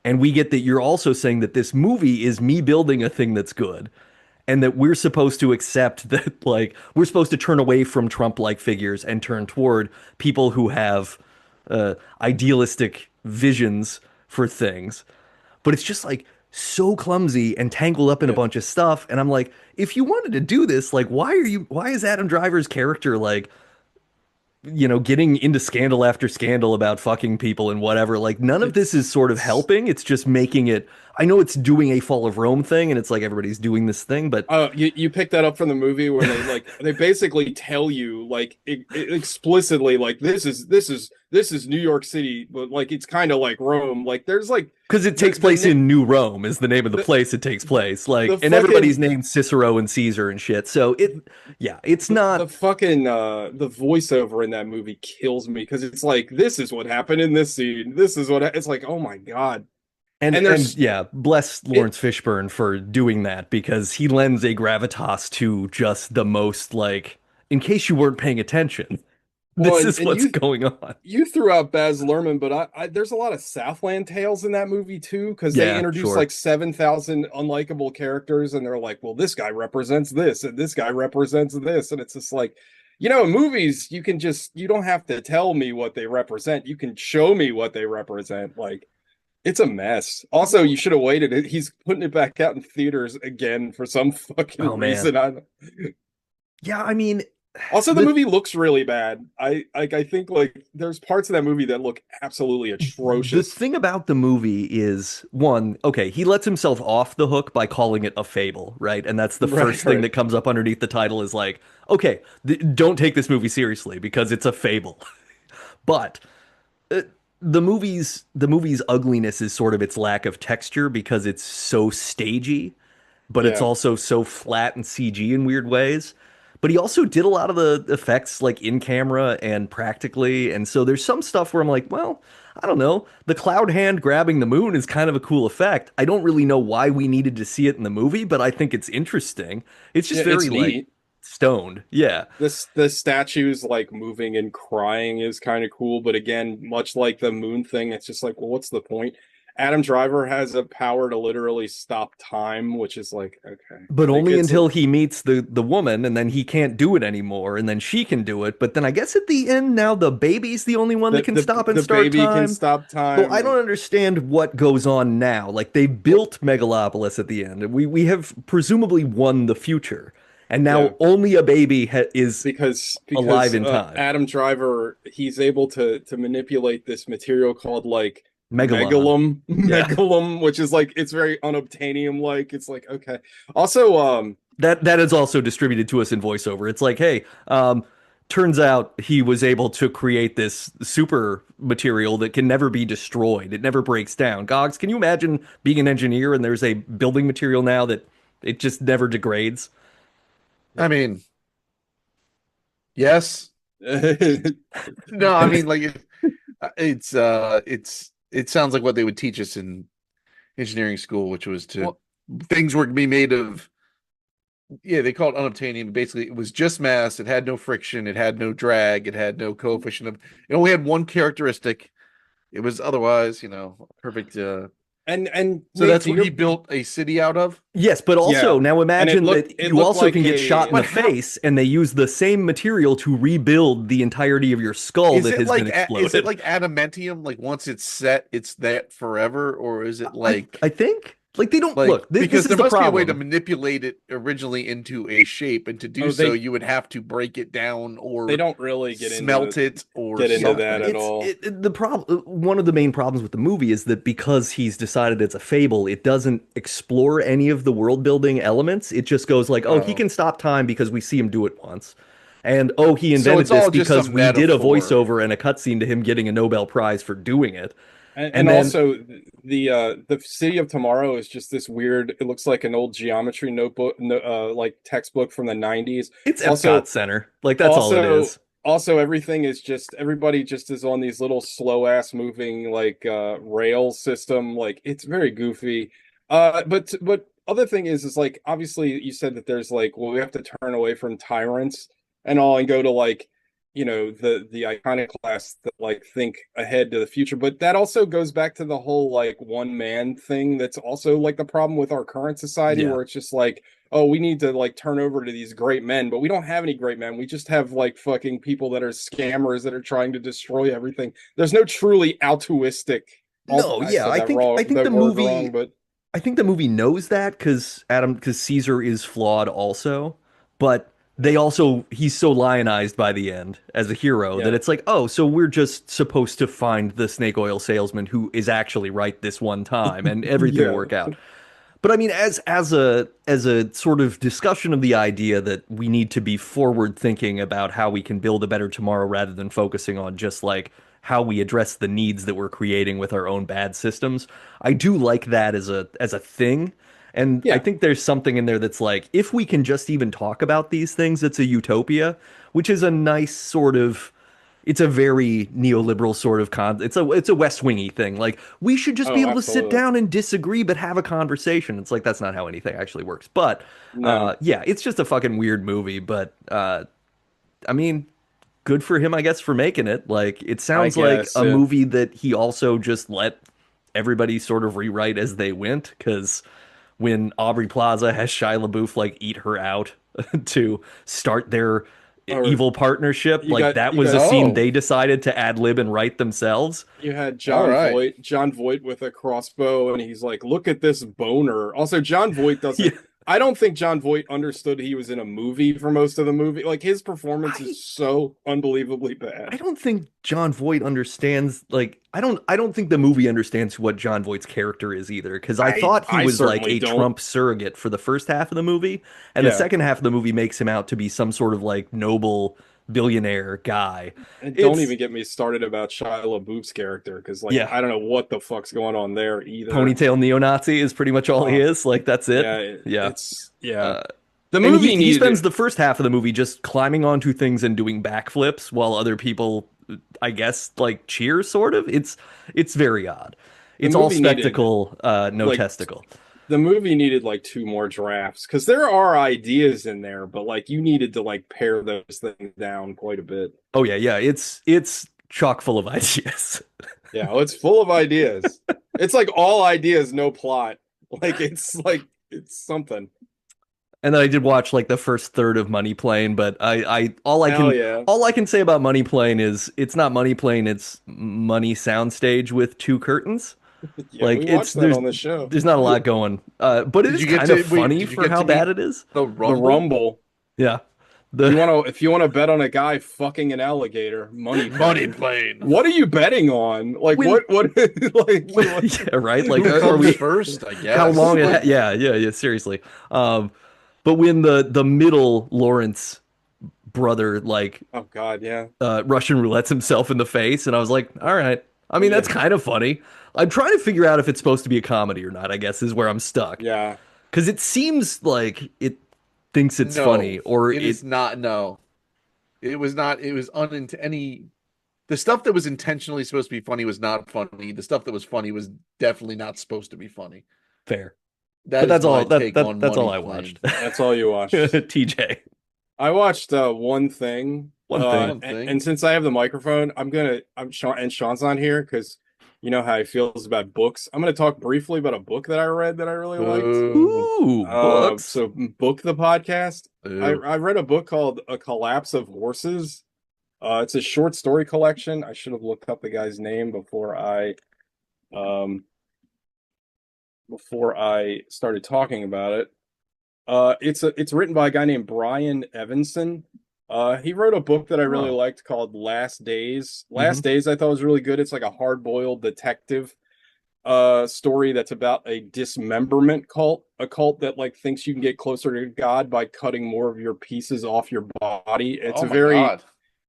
And we get that you're also saying that this movie is me building a thing that's good. And that we're supposed to accept that, like, we're supposed to turn away from Trump-like figures and turn toward people who have idealistic visions for things. But it's just like so clumsy and tangled up in a Yeah. bunch of stuff. And I'm like, if you wanted to do this, like, why is Adam Driver's character like, getting into scandal after scandal about fucking people and whatever? Like, none of this is sort of helping. It's just making it, I know it's doing a Fall of Rome thing and it's like everybody's doing this thing, but You picked that up from the movie where they basically tell you like explicitly like this is New York City, but like it's kind of like Rome. Like there's like because it takes the place in New Rome is the name of the the, place it takes place. Like, the and everybody's fucking named Cicero and Caesar and shit. So it's the not. fucking the voiceover in that movie kills me because it's like this is what happened in this scene. This is what it's like. Oh my god. And And there's yeah, bless it. Lawrence Fishburne for doing that because he lends a gravitas to just the most like, in case you weren't paying attention, Well, this and, is what's going on. you threw out Baz Luhrmann, but there's a lot of Southland tales in that movie too, because they Yeah, introduce sure. like 7,000 unlikable characters, and they're like, well, this guy represents this, and this guy represents this, and it's just like, in movies, you don't have to tell me what they represent. You can show me what they represent. Like, it's a mess. Also, you should have waited. He's putting it back out in theaters again for some fucking Oh man. reason. Yeah, I mean, Also, the the movie looks really bad. I think like there's parts of that movie that look absolutely the atrocious. thing about the movie is one, okay, he lets himself off the hook by calling it a fable, right? And that's the Right, first thing right. that comes up underneath the title is like, okay, don't take this movie seriously because it's a fable. But uh, the movie's ugliness is sort of its lack of texture because it's so stagey, but it's Yeah. also so flat and CG in weird ways. But he also did a lot of the effects like in camera and practically, and so there's some stuff where I'm like, well, I don't know. The cloud hand grabbing the moon is kind of a cool effect. I don't really know why we needed to see it in the movie, but I think it's interesting. It's just Yeah, it's very like neat. stoned. Yeah. The statues like moving and crying is kind of cool, but again, much like the moon thing, it's just like, well, what's the point? Adam Driver has a power to literally stop time, which is like, okay. But Like only it's until he meets the woman, and then he can't do it anymore, and then she can do it. But then I guess at the end now the baby's the only one that can stop and the start baby can time. stop So time I and don't understand what goes on now. Like they built Megalopolis at the end, and we have presumably won the future, and yeah. now only a baby is alive Because in time. Adam Driver he's able to manipulate this material called like Megalon. Yeah. megalum, which is like it's very unobtainium like. It's like okay. Also, That is also distributed to us in voiceover. It's like, hey, turns out he was able to create this super material that can never be destroyed. It never breaks down. Gogs, can you imagine being an engineer and there's a building material now that it just never degrades? I mean, yes. No, I mean like it sounds like what they would teach us in engineering school, which was to well, things were to be made of, yeah, they call it unobtainium. Basically, it was just mass. It had no friction. It had no drag. It had no coefficient of. It only had one characteristic. It was otherwise, perfect. and So Nate, that's to what your he built a city out of. Yes, but yeah, also now and imagine that it you looked also like can get shot in the But how face and they use the same material to rebuild the entirety of your skull is that it has like? been Is it exploded. like adamantium? Like once it's set, it's that forever, or is it like? I think Like they don't Like, look. This because is there the must be a way to problem. manipulate it originally into a shape, and to do Oh, so, they you would have to break it down they or don't really smelt it or get into Yeah, that something. at all. the problem. One of the main problems with the movie is that because he's decided it's a fable, it doesn't explore any of the world building elements. It just goes like, oh, he Oh, can stop time because we see him do it once, and oh, he so invented it's this all just a because we did a metaphor. voiceover and a cutscene to him getting a Nobel Prize for doing it, And and then also the City of Tomorrow is just this weird. It looks like an old geometry notebook, like textbook from the 90s. it's Epcot Also, Center. Like that's all it also, is. also everything is just everybody just is on these little slow ass moving like rail system. Like it's very goofy. But other thing is like obviously you said that there's like well we have to turn away from tyrants and all and go to like the iconoclasts that like think ahead to the future, but that also goes back to the whole like one man thing that's also like the problem with our current society Yeah. where it's just like oh we need to like turn over to these great men, but we don't have any great men. We just have like fucking people that are scammers that are trying to destroy everything. There's no truly altruistic No, I yeah, said I that think wrong, I think that the word wrong, movie but I think the movie knows that because Caesar is flawed also, but they also he's so lionized by the end as a hero that yeah. it's like, oh, so we're just supposed to find the snake oil salesman who is actually right this one time and everything will Yeah. work out. But I mean, as a sort of discussion of the idea that we need to be forward thinking about how we can build a better tomorrow rather than focusing on just like how we address the needs that we're creating with our own bad systems. I do like that as a thing. And I Yeah. think there's something in there that's like, if we can just even talk about these things, it's a utopia, which is a nice sort of it's a very neoliberal sort of it's a West Wingy thing. Like we should just be Oh, able to sit absolutely. down and disagree but have a conversation. It's like that's not how anything actually works. But No. yeah, it's just a fucking weird movie, but I mean, good for him I guess for making it. Like it I sounds like guess. a movie that he also just let everybody sort of rewrite as they went cuz when Aubrey Plaza has Shia LaBeouf like eat her out to start their Or evil partnership. Like that you was a got scene Oh, they decided to ad lib and write themselves. you had all right. John Voight with a crossbow, and he's like, "Look at this boner." Also, John Voight Yeah, doesn't. I don't think John Voight understood he was in a movie for most of the movie. Like his performance I is so unbelievably I bad. don't think John Voight understands like I don't think the movie understands what John Voight's character is either because I thought he I was like certainly a don't. Trump surrogate for the first half of the movie and the Yeah, second half of the movie makes him out to be some sort of like noble billionaire guy. and don't It's even get me started about Shia LaBeouf's character because, like, yeah, I don't know what the fuck's going on there either. ponytail neo-Nazi is pretty much all he Uh, is. Like that's it. yeah, Yeah. it's yeah. Uh, The and he movie he needed spends it. the first half of the movie just climbing onto things and doing backflips while other people, I guess, like cheer. Sort of. It's very odd. The It's all movie needed spectacle, no like testicle. the movie needed like two more drafts because there are ideas in there, but like you needed to like pare those things down quite a bit. Oh yeah, yeah. It's chock full of ideas. Yeah, well, it's full of ideas. It's like all ideas, no plot. Like it's something. And then I did watch like the first third of Money Plane, but I Hell yeah. all I can say about Money Plane is it's not Money Plane, it's Money Soundstage with two curtains. Yeah, Like we it's watched that on the show. there's not a lot going. But it Did is you get kind of to wait? funny Did you for get how to meet bad it is. the The Rumble? Rumble. Yeah. If The you want to bet on a guy fucking an alligator, money Money plane. plane. What are you betting on? Like when, what like yeah, right? Like Who are comes we first? I how guess. long Like, yeah, yeah, yeah, seriously. But when the middle Lawrence brother like oh god, yeah. Russian roulettes himself in the face, and I was like, all right. I mean, Yeah. that's kind of funny. I'm trying to figure out if it's supposed to be a comedy or not, I guess, is where I'm stuck. Yeah. Because it seems like it thinks it's funny, no, or it is not. No, it was not. It was any. The stuff that was intentionally supposed to be funny was not funny. The stuff that was funny was definitely not supposed to be funny. fair. But That is that's my all take on that's all Money I Plane. watched. That's all you watched. TJ. I watched one thing. One thing. One thing. And since I have the microphone, I'm Sean and Sean's on here because you know how he feels about books. I'm gonna talk briefly about a book that I read that I really liked. Ooh, books. So Book the podcast. Ooh. I read a book called A Collapse of Horses. It's a short story collection. I should have looked up the guy's name before I um before I started talking about it. It's written by a guy named Brian Evanson. He wrote a book that I really Oh. liked called Last Days. Mhm. Last Days I thought was really good. It's like a hard-boiled detective story that's about a dismemberment cult, a cult that like thinks you can get closer to God by cutting more of your pieces off your body. Oh my God.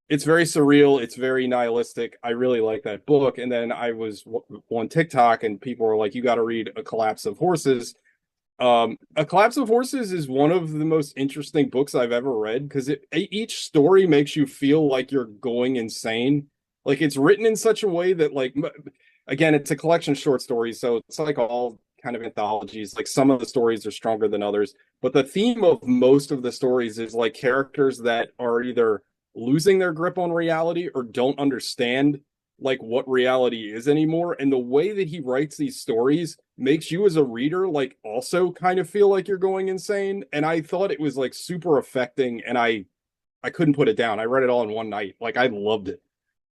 It's very surreal. It's very nihilistic. I really like that book. And then I was on TikTok and people were like, you got to read A Collapse of Horses. A Collapse of Horses is one of the most interesting books I've ever read because each story makes you feel like you're going insane. Like it's written in such a way that like, again, it's a collection of short stories. So it's like all kind of anthologies. Like some of the stories are stronger than others, but the theme of most of the stories is like characters that are either losing their grip on reality or don't understand like what reality is anymore. And the way that he writes these stories makes you as a reader like also kind of feel like you're going insane. And I thought it was like super affecting, and I couldn't put it down. I read it all in one night. Like I loved it.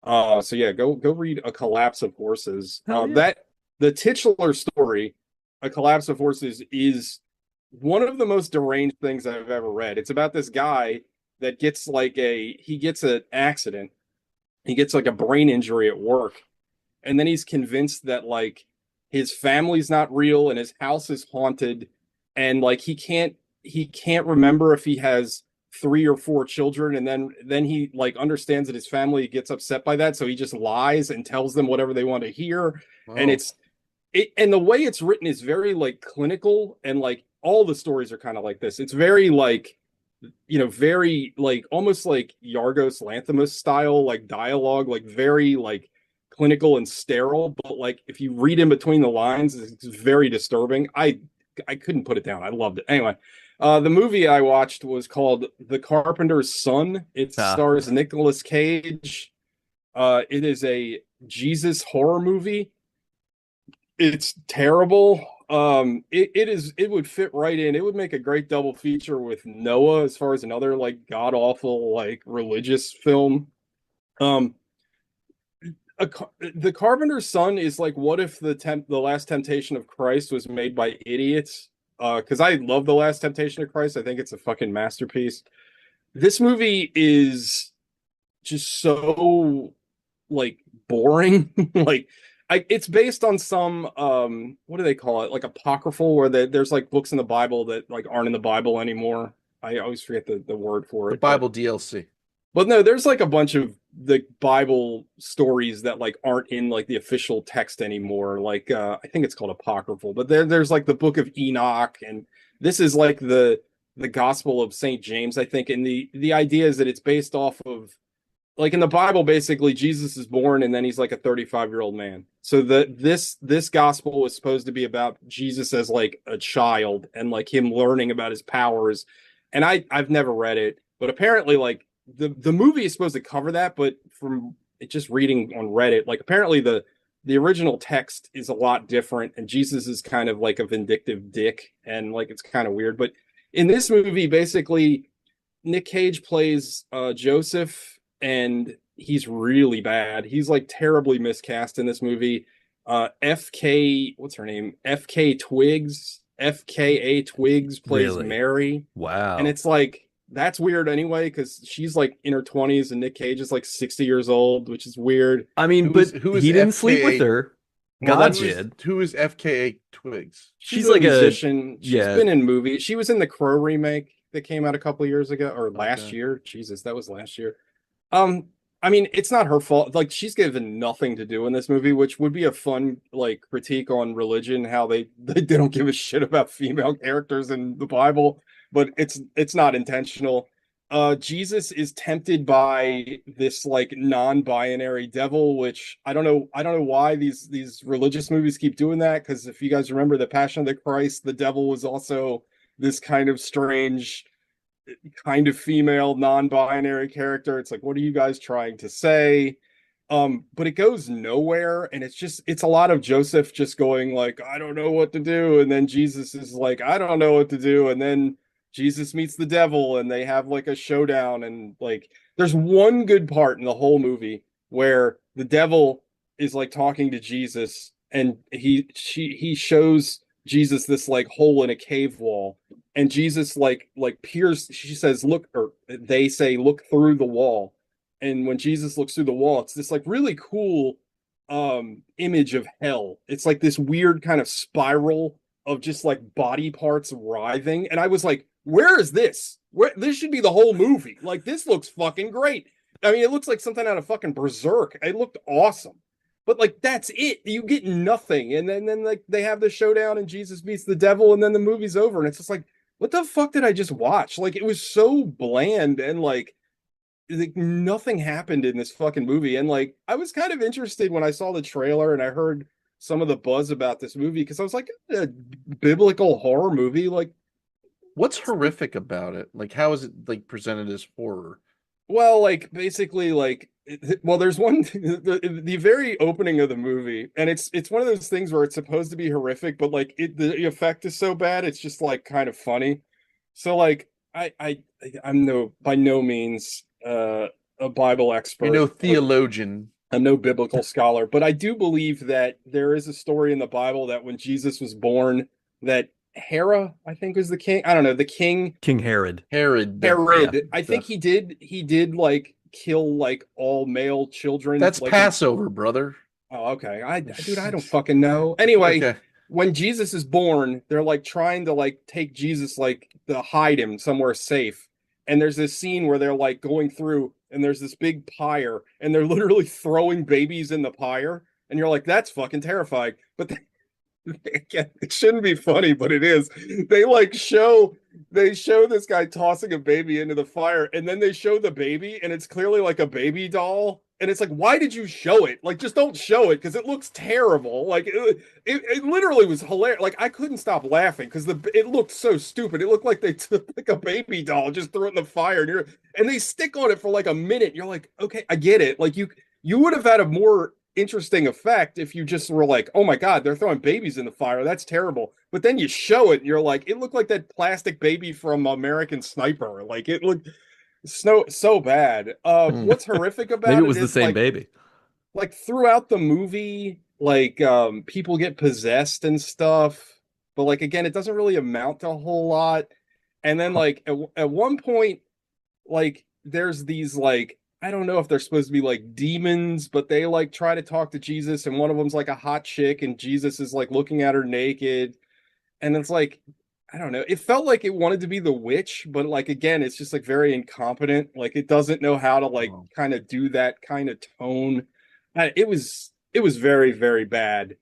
So yeah, go read A Collapse of Horses. Hell yeah. That the titular story, A Collapse of Horses, is one of the most deranged things I've ever read. It's about this guy that gets like he gets an accident. He gets like a brain injury at work, and then he's convinced that like his family's not real and his house is haunted, and like he can't remember if he has three or four children, and then he like understands that his family gets upset by that, so he just lies and tells them whatever they want to hear. And Oh. and the way it's written is very like clinical, and like all the stories are kind of like this. It's very like, very like almost like Yargos Lanthimos style, like dialogue, like very like clinical and sterile. But like if you read in between the lines, it's very disturbing. I couldn't put it down. I loved it. Anyway, the movie I watched was called The Carpenter's Son. It Ah, stars Nicolas Cage. It is a Jesus horror movie. It's terrible. It would fit right in. It would make a great double feature with Noah as far as another like god awful like religious film. Um, the Carpenter's Son is like, what if the Last Temptation of Christ was made by idiots? Because I love the Last Temptation of Christ. I think it's a fucking masterpiece. This movie is just so like boring. Like it's based on some what do they call it? Like apocryphal, where there's like books in the Bible that like aren't in the Bible anymore. I always forget the word for The it, but Bible DLC. no, there's like a bunch of the Bible stories that like aren't in like the official text anymore. Like I think it's called apocryphal, but there's like the Book of Enoch, and this is like the Gospel of Saint James, I think. And the idea is that it's based off of, like in the Bible, basically Jesus is born and then he's like a 35-year-old man. So this gospel was supposed to be about Jesus as like a child and like him learning about his powers. And I've never read it, but apparently like the movie is supposed to cover that, but from just reading on Reddit, like apparently the original text is a lot different, and Jesus is kind of like a vindictive dick, and like it's kind of weird. But in this movie, basically Nick Cage plays Joseph, and he's really bad. He's like terribly miscast in this movie. FK, what's her name? FK Twigs, FKA Twigs plays really? Mary, and Wow. it's like that's weird anyway because she's like in her 20s and Nick Cage is like 60 years old, which is weird. I mean, but Who is he didn't sleep with FKA? her. Well, God that's did. Who is FKA Twigs? she's She's a like a musician. She's yeah. been in movies. She was in the Crow remake that came out a couple years ago or last Okay. year. Jesus, that was last year. Um, I mean, it's not her fault. Like, she's given nothing to do in this movie, which would be a fun like critique on religion, how they don't give a shit about female characters in the Bible, but it's not intentional. Jesus is tempted by this like non-binary devil, which I don't know why these religious movies keep doing that, because if you guys remember the Passion of the Christ, the devil was also this kind of strange kind of female non-binary character. It's like, what are you guys trying to say? But it goes nowhere, and it's a lot of Joseph just going like, I don't know what to do, and then Jesus is like, I don't know what to do, and then Jesus meets the devil and they have like a showdown. And like there's one good part in the whole movie where the devil is like talking to Jesus, and he shows Jesus this like hole in a cave wall, and Jesus like peers. She says, "Look," or they say, "Look through the wall." And when Jesus looks through the wall, it's this like really cool image of hell. It's like this weird kind of spiral of just like body parts writhing. And I was like, where is this? Where this should be the whole movie. Like this looks fucking great. I mean, it looks like something out of fucking Berserk. It looked awesome. But like that's it. You get nothing. And then like they have the showdown and Jesus beats the devil and then the movie's over. And it's just like, what the fuck did I just watch? Like it was so bland and like nothing happened in this fucking movie. And like I was kind of interested when I saw the trailer and I heard some of the buzz about this movie because I was like, a biblical horror movie. Like, What's horrific about it? Like, how is it like presented as horror? well, like basically, like, well, there's one the very opening of the movie, and it's one of those things where it's supposed to be horrific, but like the effect is so bad, it's just like kind of funny. So like, I'm no by no means a Bible expert. You're no theologian. I'm no biblical scholar, but I do believe that there is a story in the Bible that when Jesus was born, that Hera, I think, was the king. I don't know, the king King Herod. Herod. Herod. Yeah. I think he did like kill like all male children. That's like, Passover, brother. oh, okay. Dude, I don't fucking know. Anyway, Okay. when Jesus is born, they're like trying to like take Jesus like to hide him somewhere safe. And there's this scene where they're like going through and there's this big pyre and they're literally throwing babies in the pyre. And you're like, that's fucking terrifying. But again, it shouldn't be funny, but it is. They like show this guy tossing a baby into the fire, and then they show the baby, and it's clearly like a baby doll. And it's like, why did you show it? Like, just don't show it because it looks terrible. Like, it literally was hilarious. Like, I couldn't stop laughing because it looked so stupid. It looked like they took like a baby doll, just threw it in the fire, and they stick on it for like a minute. You're like, okay, I get it. Like, you would have had a more interesting effect if you just were like, oh my god, they're throwing babies in the fire, that's terrible. But then you show it and you're like, it looked like that plastic baby from American Sniper. Like it looked so bad. What's horrific about Maybe it it was the is same baby. like throughout the movie, like people get possessed and stuff, but like again, it doesn't really amount to a whole lot. And then like at one point, like there's these like, I don't know if they're supposed to be like demons, but they like try to talk to Jesus, and one of them's like a hot chick, and Jesus is like looking at her naked, and it's like, I don't know. It felt like it wanted to be the witch, but like again, it's just like very incompetent. Like it doesn't know how to like Oh. kind of do that kind of tone. It was very very bad,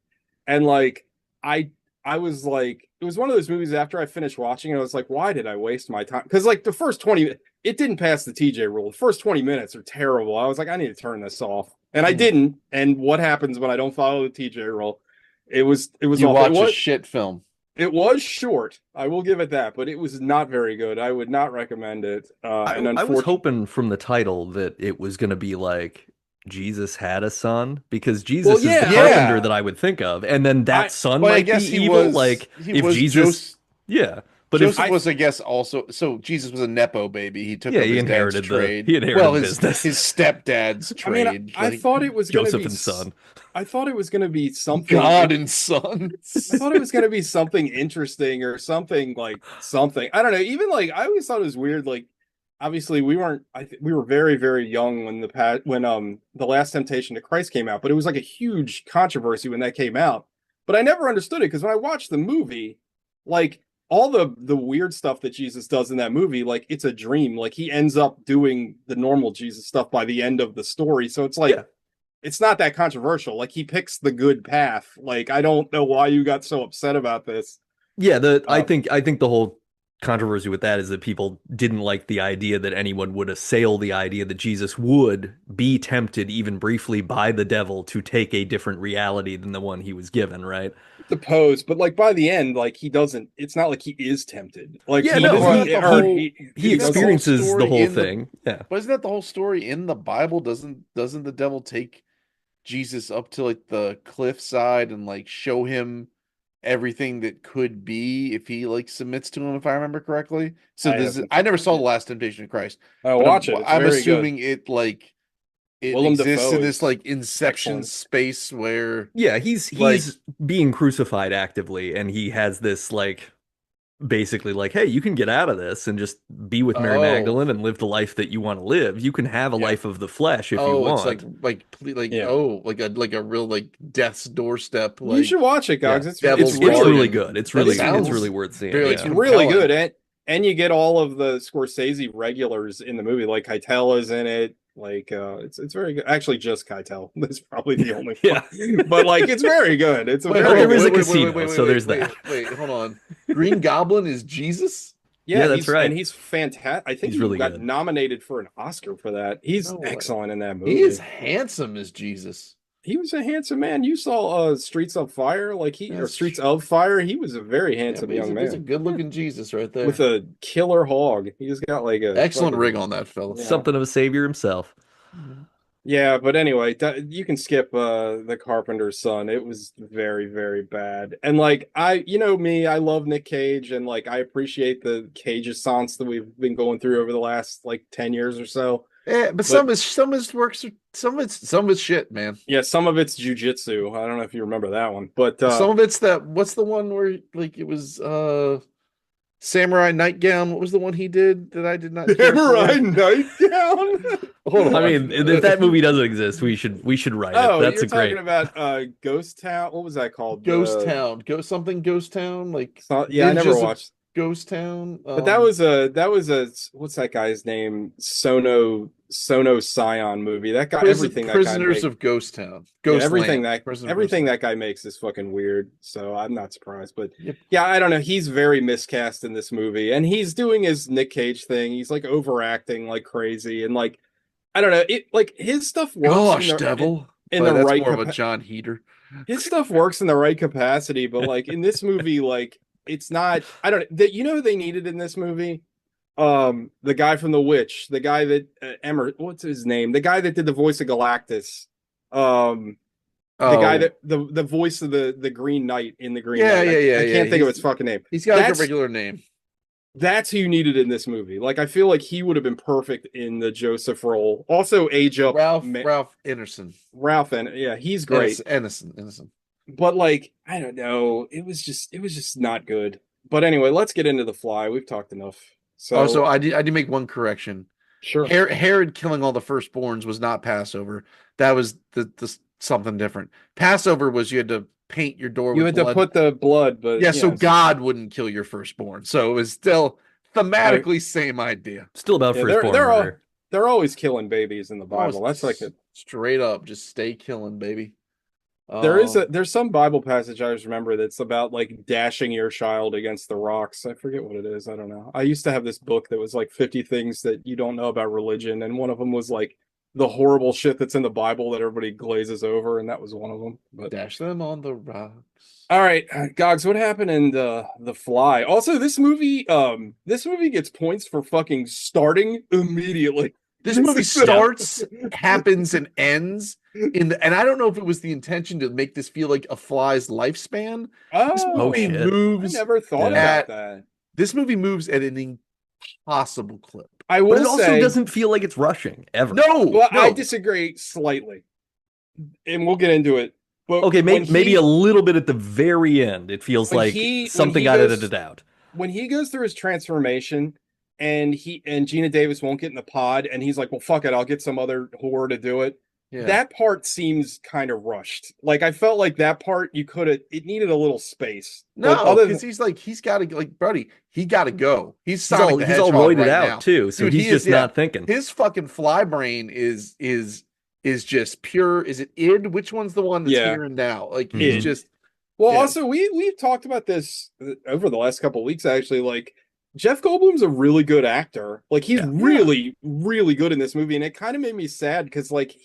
and like I I was like, it was one of those movies after I finished watching it, I was like, why did I waste my time? Because like the first 20, it didn't pass the TJ rule. The first 20 minutes are terrible. I was like, I need to turn this off. And I didn't. And what happens when I don't follow the TJ rule? It was You awful. watch a shit film. It was short. I will give it that, but it was not very good. I would not recommend it. And I was unfortunately, hoping from the title that it was going to be like Jesus had a son, because Jesus Well, is the yeah. carpenter Yeah. that I would think of, and then that I- son Well, I might guess be he evil. was. Like He if was Jesus, yeah, but Joseph if was, I guess, also. So Jesus was a nepo baby. He took Yeah, over he his dad's inherited trade. he inherited well, the his business. his stepdad's I mean, trade. I like, thought it was going to Joseph be and son. I thought it was going to be something. God and sons. I thought it was going to be something interesting or something like something. I don't know. Even like I always thought it was weird. Like obviously we weren't. We were very very young when the Last Temptation to Christ came out, but it was like a huge controversy when that came out. But I never understood it because when I watched the movie, like all the weird stuff that Jesus does in that movie, like it's a dream. Like he ends up doing the normal Jesus stuff by the end of the story. So it's like. Yeah. It's not that controversial. Like he picks the good path. Like I don't know why you got so upset about this. Yeah, I Um, think the whole controversy with that is that people didn't like the idea that anyone would assail the idea that Jesus would be tempted even briefly by the devil to take a different reality than the one he was given, right? Suppose, but like by the end, like he doesn't. It's not like he is tempted. Like Yeah, he no, doesn't. he- or he- He Isn't that the whole experiences the story whole in the- thing. Yeah. But isn't that the whole story in the Bible? Doesn't the devil take Jesus up to like the cliffside and like show him everything that could be if he like submits to him, if I remember correctly? So I this is, haven't- I never saw the Last Temptation of Christ. Oh, But watch it. It's I'm very assuming it like it Willem exists Dafoe in this is like Inception excellent. space where Yeah, he's like being crucified actively, and he has this like basically like, hey, you can get out of this and just be with Mary oh Magdalene and live the life that you want to live. You can have a Yeah. life of the flesh if you oh it's want. like Yeah. oh like a real like death's doorstep You should like watch it, Yeah, Gogs. It's Devil's it's really really bargain. good. It's That really sounds worth seeing. very it's Yeah. really compelling. good, and you get all of the Scorsese regulars in the movie. Like Keitel is in it. Like it's very good. Actually, just Keitel. That's probably the only Yeah. one. But like it's very good. It's a Wait, very hold on, there is good. a casino, so there's that. wait, hold on. Green Goblin is Jesus? Yeah, that's right. And he's fantastic. I think He's he really got good. nominated for an Oscar for that. He's No way. excellent in that movie. He is handsome as Jesus. He was a handsome man. You saw Streets of Fire, or That's Streets of Fire. He was a very Yeah, handsome but young he's a man good looking Jesus right there. with a killer hog. He's got like a Excellent fucking- rig on that fella. Yeah. Something of a savior himself. Yeah, but anyway, you can skip the Carpenter's Son. It was very, very bad. And like you know me, I love Nick Cage, and like I appreciate the Cage-assance that we've been going through over the last like 10 years or so. Yeah, but some of his works are some of it's shit, man. Yeah, some of it's jujitsu. I don't know if you remember that one, but Some of it's that what's the one where like it was Samurai Nightgown. What was the one he did that I did not care for? Samurai Nightgown. Hold on. I mean, if that movie doesn't exist, we should write it. Oh, That's you're a great. talking about Ghost Town. What was that called? Ghost Town. Ghost Town. Like Yeah, I never Ninjas of watched. Ghost Town. But that was a what's that guy's name? Sono Scion movie. That guy, everything that guy Prisoners makes, of Ghost Town. yeah, Ghost everything Land. everything that guy makes is fucking weird. So I'm not surprised. But Yep. yeah, I don't know. He's very miscast in this movie, and he's doing his Nick Cage thing. He's like overacting like crazy, and like I don't know. It like his stuff works. Gosh, in the, devil. in But the that's right more of a John Heater. his stuff works in the right capacity, but like in this movie, like it's not. I don't. That you know who they needed in this movie. The guy from The Witch, the guy that what's his name? The guy that did the voice of Galactus. The guy that the voice of the Green Knight in the Green Knight. I can't think of his fucking name. He's got like a That's- regular name. That's who you needed in this movie. Like I feel like he would have been perfect in the Joseph role. Also, age up Ralph Anderson. Ralph, and yeah, he's great. Innocent. But like I don't know, it was just not good. But anyway, let's get into The Fly. We've talked enough. So Also, I did make one correction. sure. Herod killing all the firstborns was not Passover. That was the something different. Passover was you had to paint your door You with had blood. to put the blood, but Yeah, so yes. God wouldn't kill your firstborn. So it was still thematically same idea. Still about Yeah, firstborn they're all- murder. They're always killing babies in the Bible. That's like straight up, just stay killing, baby. there's some Bible passage I just remember that's about like dashing your child against the rocks. I forget what it is. I don't know. I used to have this book that was like 50 things that you don't know about religion, and one of them was like the horrible shit that's in the Bible that everybody glazes over, and that was one of them. But dash them on the rocks. all right, Gogs, what happened in The Fly? Also, this movie gets points for fucking starting immedially. This movie starts, happens, and ends and I don't know if it was the intention to make this feel like a Fly's lifespan. This Oh, movie shit. I moves. never thought Yeah. about that. This movie moves at an impossible clip. I But will it also say, doesn't feel like it's rushing ever. No, well, no. I disagree slightly, and we'll get into it. But Okay, when maybe he- a little bit at the very end. It feels When like he- when something he got goes- edited out. when he goes through his transformation, and Gina Davis won't get in the pod, and he's like, "Well, fuck it, I'll get some other whore to do it." Yeah. That part seems kind of rushed. Like I felt like that part it needed a little space. But No, other because he's got to buddy. He got to go. He's He's Sonic all, the he's all Hedgehog roided right out now. too, so Dude, he's he just is- not thinking. His fucking fly brain is just pure. Is it id? Which one's the one that's Yeah. here and now? Like Id. he's just Well, Yeah. also we've talked about this over the last couple of weeks. Actually, like Jeff Goldblum's a really good actor. Like he's Yeah. really, really good in this movie, and it kind of made me sad because like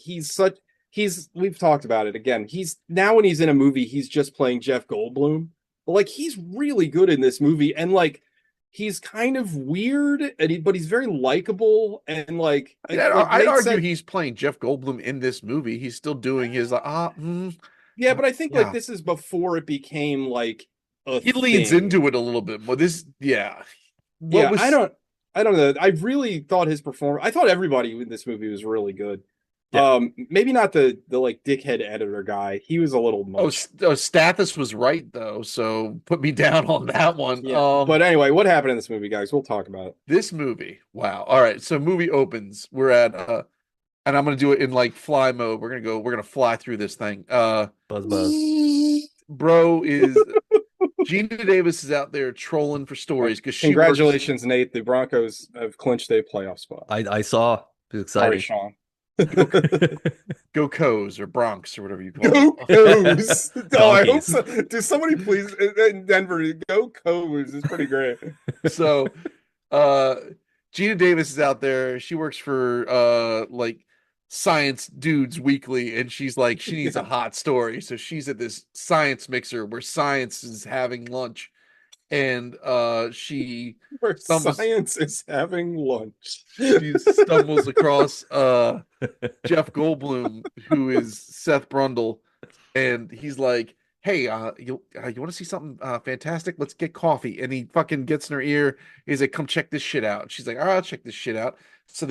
we've talked about it again. He's now when he's in a movie, he's just playing Jeff Goldblum, but like he's really good in this movie, and like he's kind of weird, but he's very likable, and like I'd made argue sense- he's playing Jeff Goldblum in this movie. He's still doing his yeah, but I think Yeah. like this is before it became like a he leans thing. into it a little bit more. Yeah, I don't know. I really thought his performance. I thought everybody in this movie was really good, Yeah. Maybe not the like dickhead editor guy. He was a little Oh, much. Stathis was right though, so put me down on that one. Yeah. But anyway, what happened in this movie, guys? We'll talk about it. This movie, wow. All right, so movie opens. We're at and I'm gonna do it in like fly mode. We're gonna fly through this thing. Buzz buzz. Bro is Gina Davis is out there trolling for stories because she works. Congratulations, Nate. The Broncos have clinched a playoff spot. I saw. It was Sorry, exciting. Sean. Go Coes or Bronx or whatever you call Go it. Coes. Oh, I hope Donkeys. so. Dude, somebody please in Denver, go Coes. It's pretty great. So Gina Davis is out there. She works for like Science Dudes Weekly, and she's like, she needs a hot story. So she's at this science mixer where science is having lunch, and she Where stumbles science is having lunch. she stumbles across Jeff Goldblum, who is Seth Brundle, and he's like, "Hey, you want to see something fantastic? Let's get coffee." And he fucking gets in her ear. He's like, "Come check this shit out." She's like, "All right, I'll check this shit out." So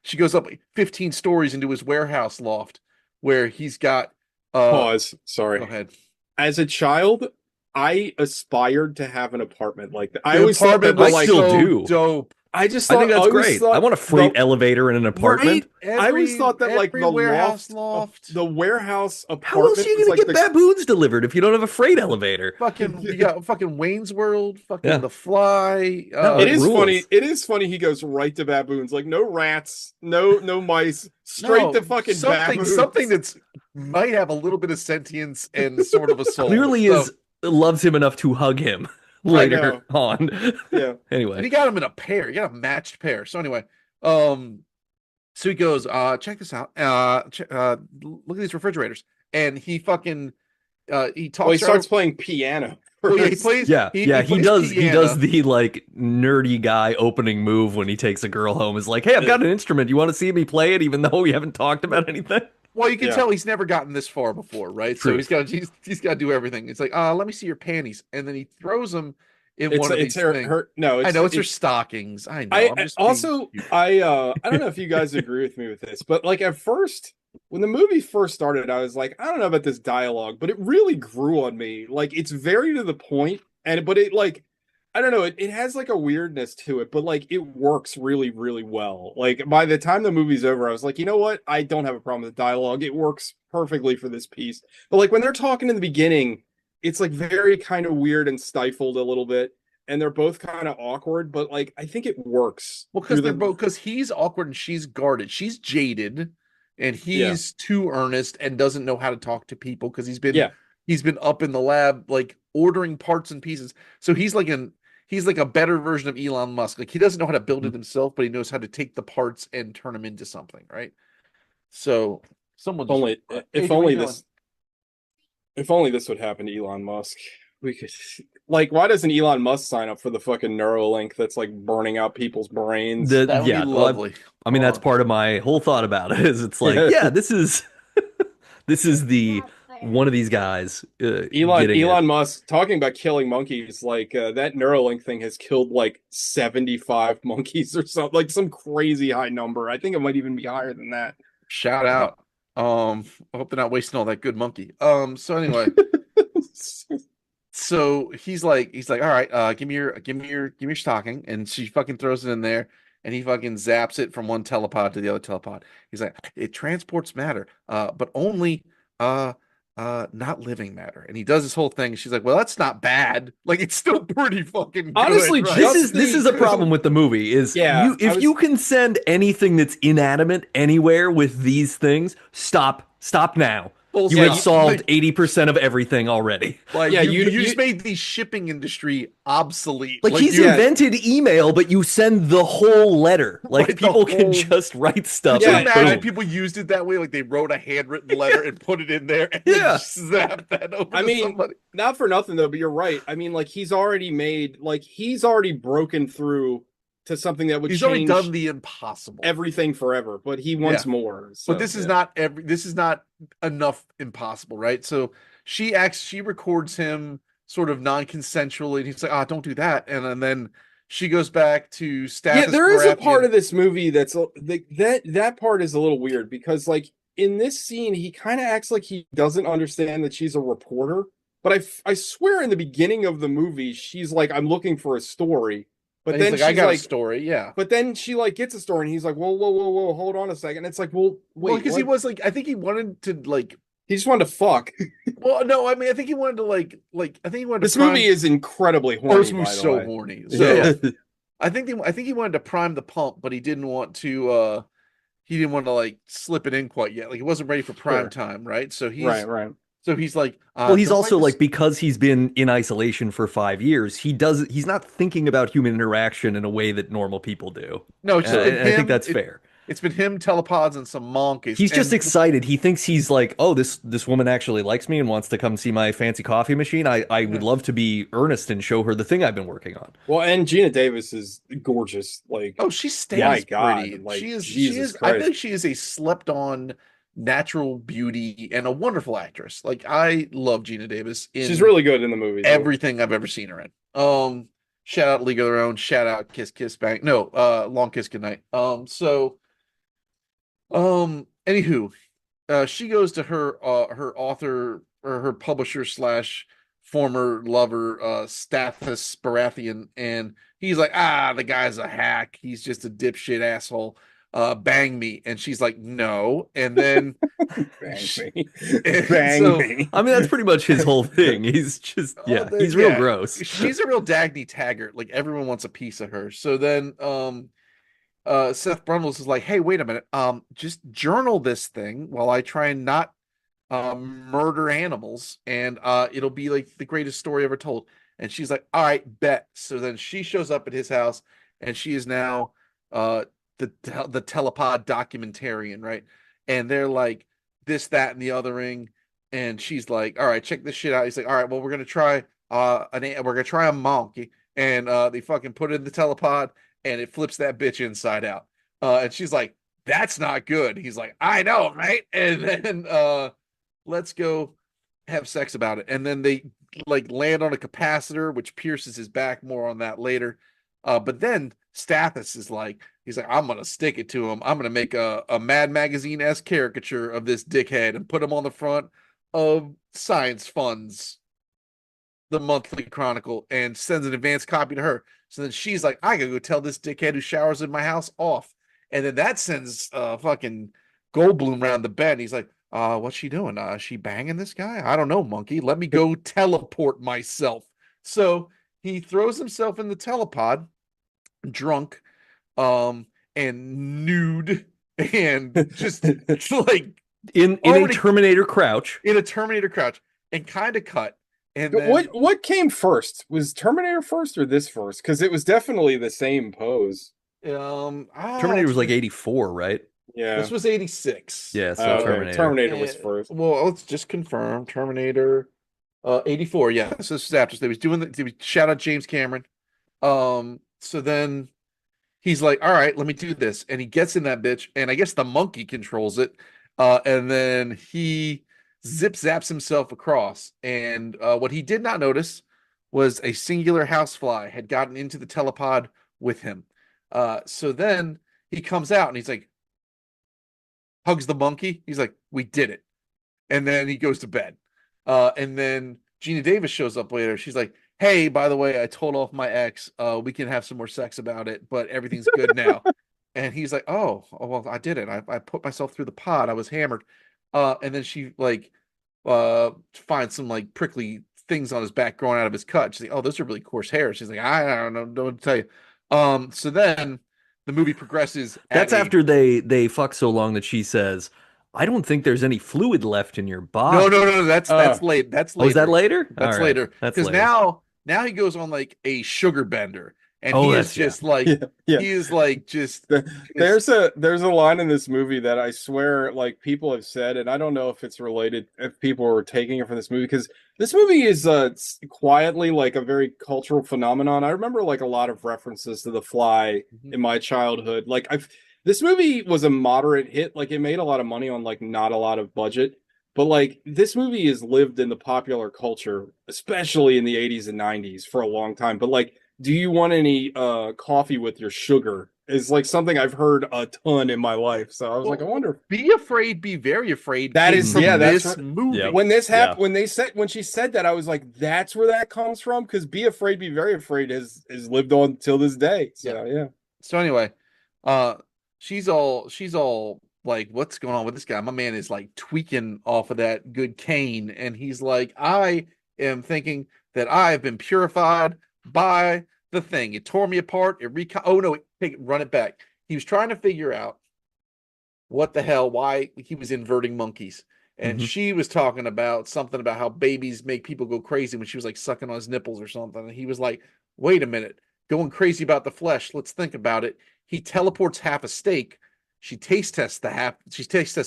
she goes up like 15 stories into his warehouse loft where he's got Pause. Go Sorry. ahead. As a child, I aspired to have an apartment like that. I The always thought that apartment was like still so do. dope. I just I thought think that's always great. thought I want a freight the- elevator in an apartment. Right? I always thought that like every the warehouse loft, the warehouse How apartment else are you was gonna like get baboons delivered if you don't have a freight elevator? Fucking you got fucking Wayne's World, fucking Yeah. The Fly. No, It it is rules. funny. It is funny. He goes right to baboons, like no rats, no mice, straight No, to fucking baboons. something that's might have a little bit of sentience and sort of a soul. Clearly So- loves him enough to hug him later on. Yeah. and Anyway, he got him in a pair. He got a matched pair. So anyway, so he goes, check this out. Look at these refrigerators. And he fucking he talks Well, he to starts her- playing piano. Well, yeah, he first. plays he plays does piano. the like nerdy guy opening move when he takes a girl home. Is like, hey, I've got an instrument. You want to see me play it, even though we haven't talked about anything? Well, you can Yeah. tell he's never gotten this far before, right? So Truth. he's got to do everything. It's like, let me see your panties, and then he throws them in It's one of it's these her, things. her no. I know it's her stockings. I know. I I'm just being also cute. I don't know if you guys agree with me with this, but like at first when the movie first started, I was like, I don't know about this dialogue, but it really grew on me. Like it's very to the point, but it like I don't know, it has like a weirdness to it, but like it works really, really well. Like by the time the movie's over, I was like, you know what? I don't have a problem with the dialogue. It works perfectly for this piece. But like when they're talking in the beginning, it's like very kind of weird and stifled a little bit. And they're both kind of awkward, but like I think it works. Well, because through they're the- both because he's awkward and she's guarded. She's jaded, and Yeah. he's too earnest and doesn't know how to talk to people because Yeah. he's been up in the lab like ordering parts and pieces. So he's like a better version of Elon Musk. Like he doesn't know how to build it himself, but he knows how to take the parts and turn them into something, right? So someone If only this would happen to Elon Musk. We could like why doesn't Elon Musk sign up for the fucking Neuralink that's like burning out people's brains? The- that would yeah, be well, lovely. I mean, that's Oh. part of my whole thought about it. Is it's like, Yeah. yeah, this is this is the one of these guys. Elon Musk talking about killing monkeys, like that Neuralink thing has killed like 75 monkeys or something, like some crazy high number. I think it might even be higher than that. Shout out. I hope they're not wasting all that good monkey. So anyway, so he's like, all right, give me your stocking, and she fucking throws it in there, and he fucking zaps it from one telepod to the other telepod. He's like, it transports matter, but only not living matter. And he does this whole thing. And she's like, well, that's not bad. Like it's still pretty fucking good, Honestly, right? This is a problem with the movie. Is Yeah, if you can send anything that's inanimate anywhere with these things, stop now. Full You have stop. solved 80% of everything already. Like Yeah, you you- just made the shipping industry obsolete. Like he's you- invented email, but you send the whole letter. Like Like the people can whole- just write stuff. Could you Yeah, and imagine boom. people used it that way? Like they wrote a handwritten letter and put it in there and Yeah. then zap that over I to mean, somebody. Not for nothing though, but you're right. I mean, like he's already broken through to something that would He's already change done the impossible. everything forever, but he wants Yeah. more. So, But this is yeah. not enough impossible, right? So she records him sort of non-consensually, and he's like, don't do that. And then she goes back to Yeah, Stathis there is a part Baratheon. of this movie that's that part is a little weird because like in this scene he kind of acts like he doesn't understand that she's a reporter, but I swear in the beginning of the movie she's like I'm looking for a story, but And he's then like, I she's got a like story. Yeah. but then she like gets a story and he's like whoa, hold on a second. It's like well Well, wait because he was like, I think he wanted to like. he just wanted to fuck. Well, no, I mean, I think he wanted to I think he wanted to This movie prime. is incredibly Oh, horny, this movie's by the so way. horny. Yeah. So I think he wanted to prime the pump, but he didn't want to. He didn't want to like slip it in quite yet. Like he wasn't ready for prime Sure. time, right? Right. So he's like, Well, he's don't also this. like because he's been in isolation for 5 years, he's not thinking about human interaction in a way that normal people do. No, it's just been And I think him. that's fair. It's been him, telepods, and some monkeys. He's just And excited. He thinks he's like, oh, this woman actually likes me and wants to come see my fancy coffee machine. I would love to be earnest and show her the thing I've been working on. Well, and Gina Davis is gorgeous. Like, oh, she my stands God, pretty. like She is. Jesus I Christ. think she is a slept-on natural beauty and a wonderful actress. Like I love Gina Davis in She's really good in the movie. Too. everything I've ever seen her in. Shout out League of Their Own. Shout out Kiss Kiss Bang. No, Long Kiss Goodnight. Anywho, she goes to her author or her publisher slash former lover, Stathis Baratheon, and he's like, the guy's a hack. He's just a dipshit asshole. Bang me. And she's like, no. And then Bang she- me. and Bang so- me. I mean, that's pretty much his whole thing. He's just, yeah, he's real gross. She's a real Dagny Taggart. Like everyone wants a piece of her. So then Seth Brundles is like, hey, wait a minute. Just journal this thing while I try and not murder animals, and it'll be like the greatest story ever told. And she's like, all right, bet. So then she shows up at his house, and she is now the telepod documentarian, right? And they're like this, that, and the other ring. And she's like, all right, check this shit out. He's like, all right, well, we're gonna try a monkey, and they fucking put it in the telepod, and it flips that bitch inside out. And she's like, that's not good. He's like, I know, right? And then let's go have sex about it. And then they like land on a capacitor, which pierces his back. More on that later. But then Stathis is like, he's like, I'm gonna stick it to him. I'm gonna make a Mad Magazine-esque caricature of this dickhead and put him on the front of Science Funds, the Monthly Chronicle, and sends an advance copy to her. So then she's like, I gotta go tell this dickhead who showers in my house off. And then that sends fucking Goldblum around the bed. He's like, what's she doing? Is she banging this guy? I don't know, monkey. Let me go teleport myself. So he throws himself in the telepod, drunk, and nude, and just like In a already- Terminator crouch. in a Terminator crouch, and kind of cut. And then, What came first? Was Terminator first or this first? Because it was definitely the same pose. Terminator was like 84, right? Yeah. This was 86. Yeah, so Okay, Terminator. Terminator was first. Well, let's just confirm. Terminator 84. Yeah, so this was after. So they was shout out James Cameron. So then he's like, all right, let me do this. And he gets in that bitch, and I guess the monkey controls it. And then he zip zaps himself across. And what he did not notice was a singular housefly had gotten into the telepod with him. So then he comes out and he's like, hugs the monkey. He's like, we did it. And then he goes to bed. And then Gina Davis shows up later. She's like, hey, by the way, I told off my ex. We can have some more sex about it, but everything's good now. And he's like, oh, well, I did it. I put myself through the pod. I was hammered. And then she like finds some like prickly things on his back growing out of his cut. She's like, oh, those are really coarse hairs. She's like, I don't know what to tell you. So then the movie progresses. That's after they fuck so long that she says, I don't think there's any fluid left in your body. No. That's late. That's later. Oh, is that later? That's All right. later. That's Because later. now he goes on like a sugar bender, and Oh, he is that's- just like Yeah. he is like just There's a line in this movie that I swear like people have said, and I don't know if it's related, if people were taking it from this movie, because this movie is quietly like a very cultural phenomenon. I remember like a lot of references to The Fly in my childhood. Like this movie was a moderate hit. Like it made a lot of money on like not a lot of budget, but like this movie has lived in the popular culture, especially in the 80s and 90s for a long time. But like do you want any coffee with your sugar? Is like something I've heard a ton in my life. So I was like, I Well, wonder. Be Afraid, Be Very Afraid That came is, Mhm. yeah, from that's this right. movie. Yep. When this Yeah. happened, when she said that, I was like, that's where that comes from. Because Be Afraid, Be Very Afraid is lived on till this day. So yeah. So anyway, uh, she's all like, "What's going on with this guy?" My man is like tweaking off of that good cane, and he's like, "I am thinking that I have been purified by the thing. It tore me apart. Oh no, run it back." He was trying to figure out what the hell, why he was inverting monkeys. And Mhm. she was talking about something about how babies make people go crazy when she was like sucking on his nipples or something. And he was like, wait a minute, going crazy about the flesh. Let's think about it. He teleports half a steak. She taste tests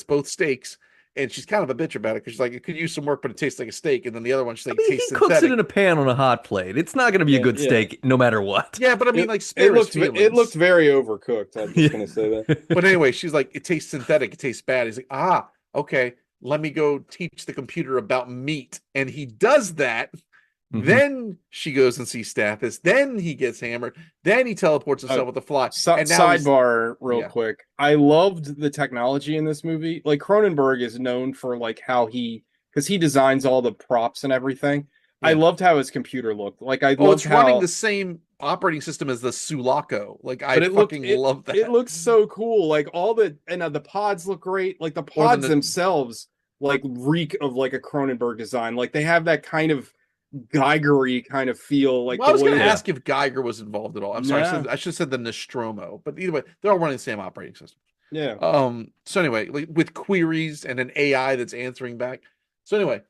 both steaks. And she's kind of a bitch about it because she's like, it could use some work, but it tastes like a steak. And then the other one, she's I like, it mean, he tastes cooks it synthetic. in a pan on a hot plate. It's not going to be a Yeah, good yeah. steak no matter what. Yeah, but I mean, It, like, it spare his looked it looked feelings. very overcooked. I'm just Yeah. gonna say that. But anyway, she's like, it tastes synthetic, it tastes bad. He's like, okay, let me go teach the computer about meat. And he does that. Mhm. Then she goes and sees Stathis. Then he gets hammered. Then he teleports himself with a fly. And now Sidebar, real yeah. quick. I loved the technology in this movie. Like Cronenberg is known for like how because he designs all the props and everything. I Yeah. loved how his computer looked. Like I Oh, loved it's running how, the same operating system as the Sulaco. Like I but fucking love it that. looks so cool. Like all the pods look great. Like the Or pods the themselves like reek of like a Cronenberg design. Like they have that kind of Geigery kind of feel. Like well, I the was going way to Yeah. ask if Geiger was involved at all. I'm sorry, nah, I should have said the Nostromo. But either way, they're all running the same operating system. yeah. So anyway, like with queries and an AI that's answering back. So anyway,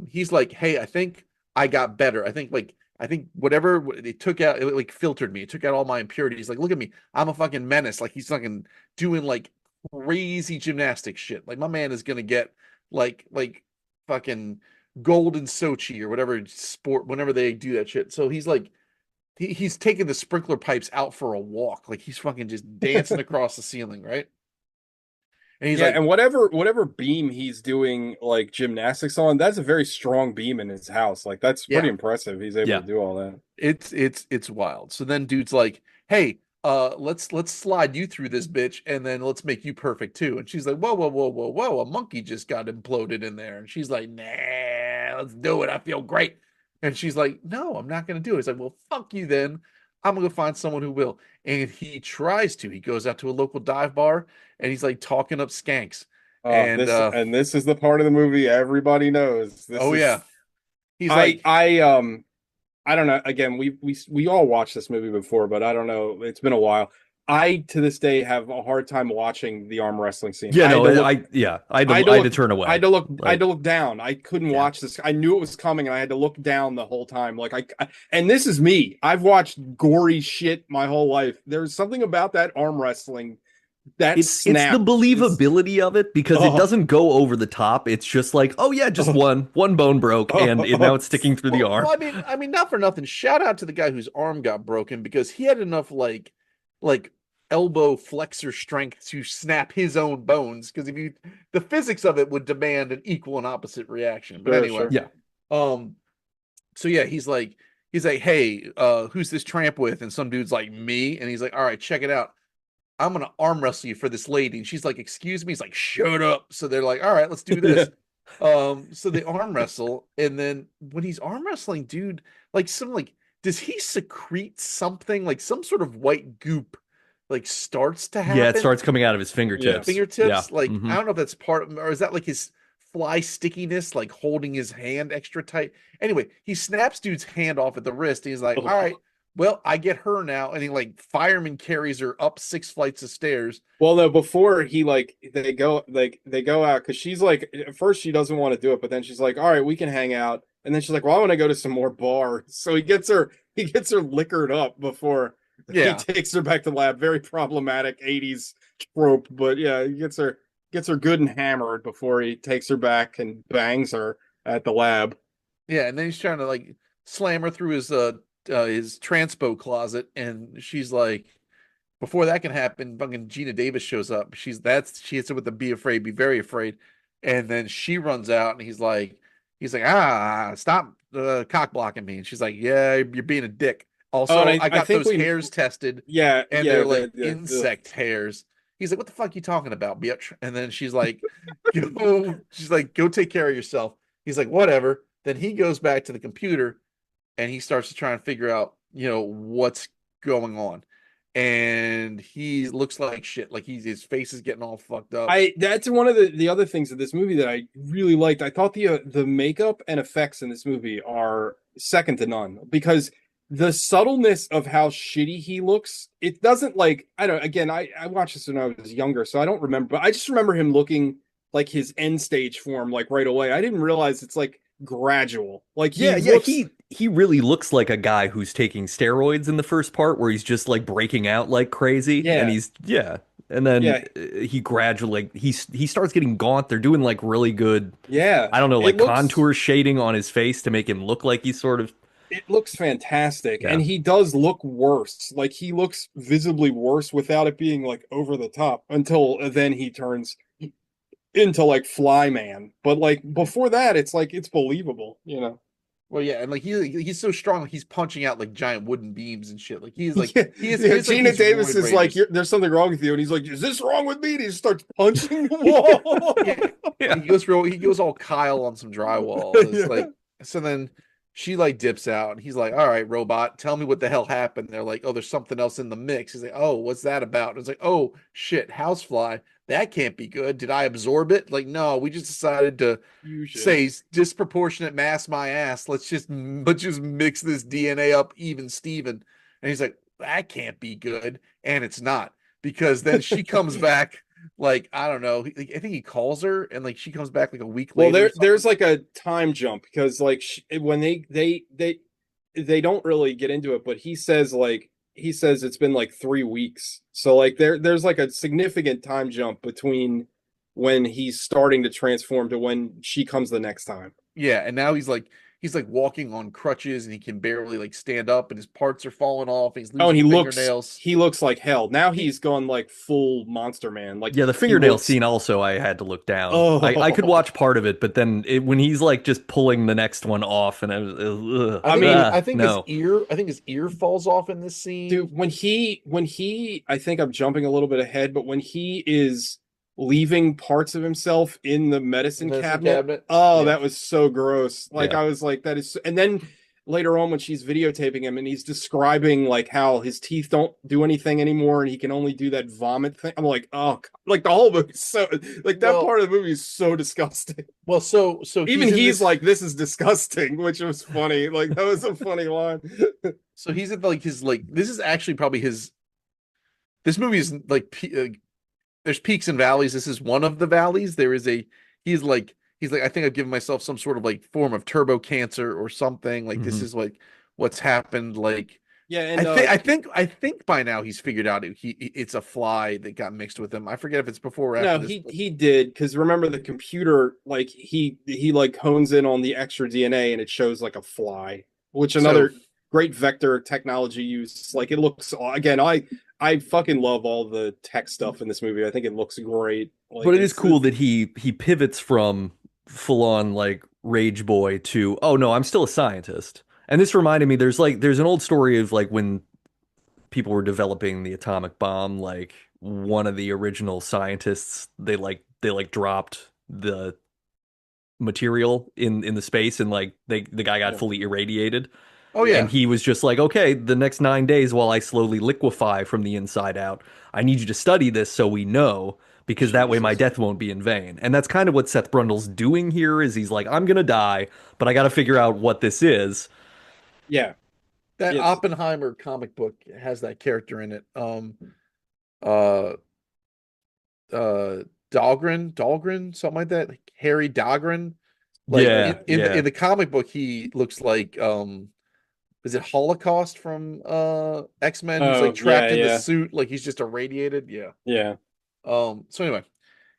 he's like, hey, I think I got better. I think whatever it took out, it like filtered me. It took out all my impurities. Like, look at me. I'm a fucking menace. Like he's fucking doing like crazy gymnastics shit. Like my man is gonna get like fucking gold in Sochi or whatever sport whenever they do that shit. So he's like he's taking the sprinkler pipes out for a walk. Like he's fucking just dancing across the ceiling, right? And he's Yeah, like, and whatever beam he's doing like gymnastics on, that's a very strong beam in his house. Like that's pretty yeah, impressive. He's able Yeah. to do all that. it's wild. So then dude's like, hey, let's slide you through this bitch and then let's make you perfect too. And she's like, whoa, a monkey just got imploded in there. And she's like, nah, let's do it. I feel great. And she's like, no, I'm not gonna do it. It's like, well, fuck you then. I'm gonna find someone who will. And he tries to. He goes out to a local dive bar and he's like talking up skanks. And This is the part of the movie everybody knows. This oh is yeah. He's I like, I don't know. Again, we all watched this movie before, but I don't know. It's been a while. I to this day have a hard time watching the arm wrestling scene. Yeah, I had no, to look, I had to, I had to I had look, to turn away. I had to look, I Like, had to look down. I couldn't Yeah. watch this. I knew it was coming, and I had to look down the whole time. Like and this is me. I've watched gory shit my whole life. There's something about that arm wrestling that it's the snap. believability of it because it Oh. doesn't go over the top. It's just like, oh yeah, just Oh. one bone broke and now it's sticking through the arm. well, I mean, not for nothing. Shout out to the guy whose arm got broken because he had enough like elbow flexor strength to snap his own bones. Because the physics of it would demand an equal and opposite reaction. But Sure, anyway, sure. Yeah. so yeah, he's like, hey, who's this tramp with? And some dude's like, me. And he's like, all right, check it out. I'm gonna arm wrestle you for this lady. And she's like, excuse me. He's like, shut up. So they're like, all right, let's do this. So they arm wrestle, and then when he's arm wrestling, dude, does he secrete something like some sort of white goop like starts to happen? Yeah, it starts coming out of his fingertips. Fingertips. Yeah. Like Mhm. I don't know if that's part or is that like his fly stickiness, like holding his hand extra tight. Anyway, he snaps dude's hand off at the wrist. And he's like, all right, well, I get her now. And he like fireman carries her up 6 flights of stairs. Well, no, before he they go out because she's like at first she doesn't want to do it, but then she's like, all right, we can hang out. And then she's like, well, I want to go to some more bars. So he gets her liquored up before Yeah. he takes her back to the lab. Very problematic 80s trope, but yeah, he gets her good and hammered before he takes her back and bangs her at the lab. Yeah, and then he's trying to like slam her through his transpo closet, and she's like, before that can happen, fucking Gina Davis shows up. She hits her with the be afraid, be very afraid, and then she runs out, and he's like, stop cock blocking me, and she's like, yeah, you're being a dick. Also, Oh, and I I got think those we, hairs tested, yeah, and yeah, they're like ugh. insect hairs. He's like, "What the fuck you talking about, bitch?" And then she's like, she's like, "Go take care of yourself." He's like, "Whatever." Then he goes back to the computer and he starts to try and figure out, what's going on. And he looks like shit. Like his face is getting all fucked up. That's one of the other things of this movie that I really liked. I thought the makeup and effects in this movie are second to none because the subtleness of how shitty he looks, it doesn't like I don't again, I watched this when I was younger, so I don't remember, but I just remember him looking like his end stage form like right away. I didn't realize it's like gradual. Like Yeah, he yeah, looks he really looks like a guy who's taking steroids in the first part where he's just like breaking out like crazy and yeah, he's yeah. And then yeah, he gradually he starts getting gaunt. They're doing like really good, yeah. I don't know, It like looks contour shading on his face to make him look like he's sort of it looks fantastic, yeah. and he does look worse. Like he looks visibly worse without it being like over the top until then he turns into like Flyman. But like before that, it's like it's believable, you know. Well, yeah, and like he's so strong, like he's punching out like giant wooden beams and shit. Like he's like Yeah, yeah. he Gina has Davis roid is like, rage. "There's something wrong with you," and he's like, "Is this wrong with me?" And he just starts punching the wall. Yeah, Yeah. he goes all Kyle on some drywall. It's Yeah. like so then she like dips out and he's like, "All right, robot, tell me what the hell happened." They're like, "Oh, there's something else in the mix." He's like, "Oh, what's that about?" And it's like, "Oh shit, housefly. That can't be good. Did I absorb it?" Like, no, we just decided to Fusion. say disproportionate mass my ass. Let's just mix this DNA up even Steven. And he's like, "That can't be good." And it's not because then she comes back like I don't know. I think he calls her, and like she comes back like a week Well, later or there's something. like a time jump because like when they don't really get into it, but he says it's been like 3 weeks. So like there's like a significant time jump between when he's starting to transform to when she comes the next time. Yeah, and now he's like walking on crutches, and he can barely like stand up, and his parts are falling off, and he's Oh, and losing fingernails. he looks like hell. Now He he's gone like full monster man. Like Yeah, the he fingernail looks scene also I had to look down. I could oh watch part of it, but then when he's like just pulling the next one off and I was I mean, no. I think his ear falls off in this scene. dude, when he I think I'm jumping a little bit ahead, but when he is leaving parts of himself in the The medicine medicine cabinet, cabinet. oh, Yeah. that was so gross. Like Yeah. I was like, that is and then later on when she's videotaping him and he's describing like how his teeth don't do anything anymore and he can only do that vomit thing. I'm like, oh God. Like the whole movie so like that Well, part of the movie is so disgusting. so Even he's in he's this. like, this is disgusting, which was funny. Like that was a funny line. So he's at like his like. This is actually probably his. This movie is like there's peaks and valleys. This is one of the valleys. There is a he's like I think I've given myself some sort of like form of turbo cancer or something. Like this Mhm. is like what's happened. Like Yeah, and I think by now he's figured out it's a fly that got mixed with him. I forget if it's before or after no, this. he did because remember the computer like he like hones in on the extra DNA and it shows like a fly, which So another great vector technology use. Like it looks again, I fucking love all the tech stuff in this movie. I think it looks great. But Like it is cool that he pivots from full on like rage boy to oh no, I'm still a scientist. And this reminded me there's an old story of like when people were developing the atomic bomb, like one of the original scientists, they dropped the material in the space and like the guy got yeah, fully irradiated. oh yeah, And yeah. he was just like, okay, the next 9 days while I slowly liquefy from the inside out, I need you to study this so we know, because that way my Jesus, death won't be in vain. And that's kind of what Seth Brundle's doing here is he's like, I'm gonna die, but I gotta figure out what this is. yeah, That yes, Oppenheimer comic book has that character in it. Uh Dahlgren, something like that. Like Harry Dahlgren. Like Yeah, in yeah. the comic book, he looks like is it Holocaust from X-Men who's like oh trapped yeah, in the yeah, suit, like he's just irradiated. Yeah. yeah. So anyway,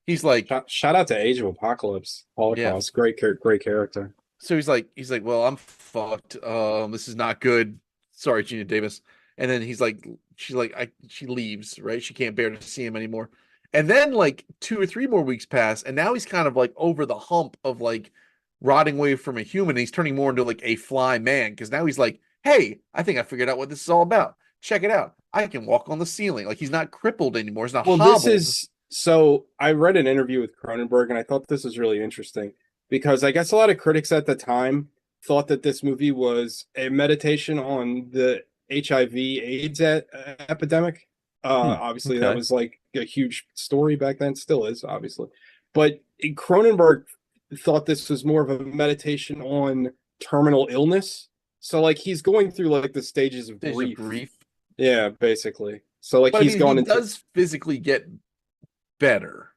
he's like, Shout out to Age of Apocalypse, yeah. Holocaust, great character. So he's like, well, I'm fucked. This is not good. Sorry, Gina Davis. And then she leaves, right? She can't bear to see him anymore. And then like 2 or 3 more weeks pass, and now he's kind of like over the hump of like rotting away from a human. And he's turning more into like a fly man because now he's like hey, I think I figured out what this is all about. Check it out. I can walk on the ceiling. Like he's not crippled anymore. He's not Well, this hobbled. is so I read an interview with Cronenberg and I thought this was really interesting because I guess a lot of critics at the time thought that this movie was a meditation on the HIV AIDS epidemic. Obviously, that Okay. was like a huge story back then, still is, obviously. But Cronenberg thought this was more of a meditation on terminal illness. So, like, he's going through like the stages of Stage of grief. grief. Yeah, basically. So, like, But I he's mean, he gone into, does physically get better,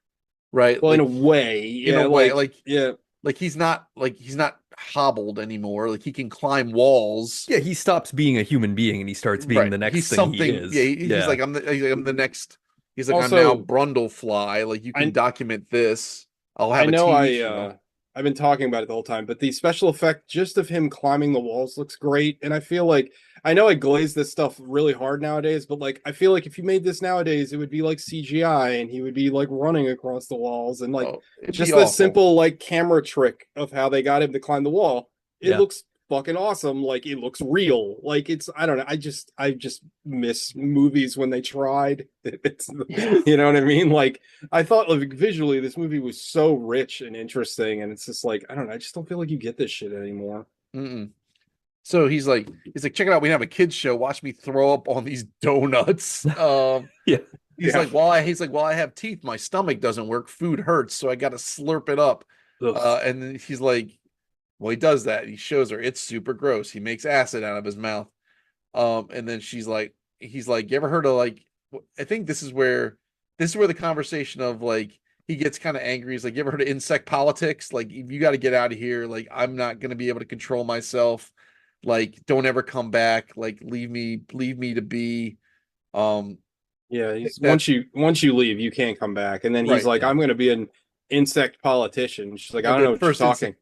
right? well, in Like a way, in a yeah, way, like yeah, he's not hobbled anymore. Like he can climb walls. Yeah, he stops being a human being and he starts being Right. the next He's thing he something. Yeah. is. He's Yeah. like I'm the next. He's like I'm now Also, Brundlefly. Like you can I document this. I'll I have a know TV show. I've been talking about it the whole time, but the special effect just of him climbing the walls looks great. And I feel like I know I glaze this stuff really hard nowadays, but like I feel like if you made this nowadays, it would be like CGI and he would be like running across the walls and like Oh, it'd be just the awful. simple like camera trick of how they got him to climb the wall. It Yeah. looks fucking awesome. Like it looks real. Like it's I don't know. I just miss movies when they tried. It's you know what I mean? Like I thought like visually this movie was so rich and interesting, and it's just like I don't know. I just don't feel like you get this shit anymore. Mm-mm. So he's like, check it out. We have a kids show. Watch me throw up on these donuts. Yeah. Yeah. He's like, well, I have teeth. My stomach doesn't work. Food hurts, so I got to slurp it up. Ugh. And then he's like, well, he does that. He shows her it's super gross. He makes acid out of his mouth. And then he's like, you ever heard of like? I think this is where the conversation of like he gets kind of angry. He's like, you ever heard of insect politics? Like, you got to get out of here. Like, I'm not gonna be able to control myself. Like, don't ever come back. Like, leave me to be. Um, Yeah, he's that's once you leave, you can't come back. And then he's right. like, Yeah. I'm gonna be an insect politician. She's like, I And don't know then what you're first it's talking.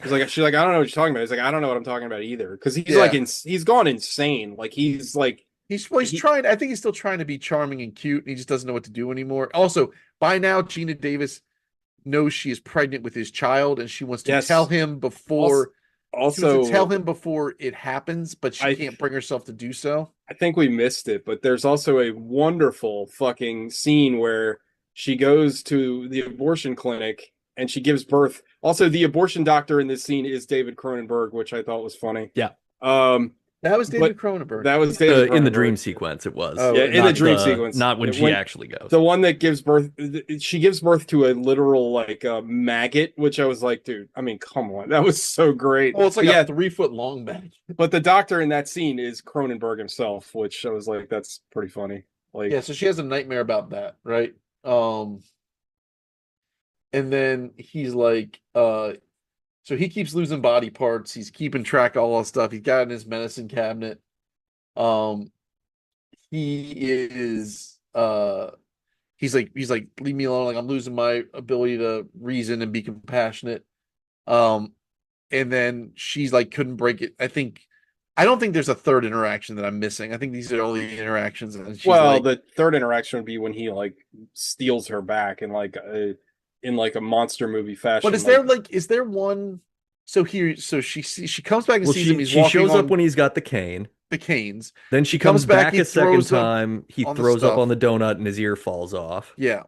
She's like, I don't know what you're talking about. He's like, I don't know what I'm talking about either. Because he's like, yeah. he's gone insane. Like he's like, He's he, trying. I think he's still trying to be charming and cute, and he just doesn't know what to do anymore. Also, by now, Gina Davis knows she is pregnant with his child, and she wants to tell yes. him Also, before she wants to tell also, him before it happens, but she I can't bring herself to do so. I think we missed it, but there's also a wonderful fucking scene where she goes to the abortion clinic and she gives birth. Also, the abortion doctor in this scene is David Cronenberg, which I thought was funny. Yeah. Um, That was but David Cronenberg. that was David In the Cronenberg. dream sequence, it was. Oh, Yeah, in the Not dream sequence. not when Yeah, she actually goes. the one that gives birth, she gives birth to a literal like maggot, which I was like, dude, I mean, come on, that was so great. Oh, it's like But yeah, a 3 foot long bag. but the doctor in that scene is Cronenberg himself, which I was like, that's pretty funny. Like, Yeah, so she has a nightmare about that, right? And then he's like, so he keeps losing body parts. He's keeping track of all that stuff. He's got in his medicine cabinet. Um, he is he's like leave me alone, like I'm losing my ability to reason and be compassionate. um and then she's like couldn't break it. I don't think there's a third interaction that I'm missing. I think these are all the interactions, and she's well, like, the third interaction would be when he like steals her back in like a monster movie fashion. but is there one? So here, so she comes back and Well, sees him. He's she walking shows on up when he's got the cane. the canes. Then she He comes comes back, back he a second throws up time. He on the throws up stuff. on the donut and his ear falls off. Yeah.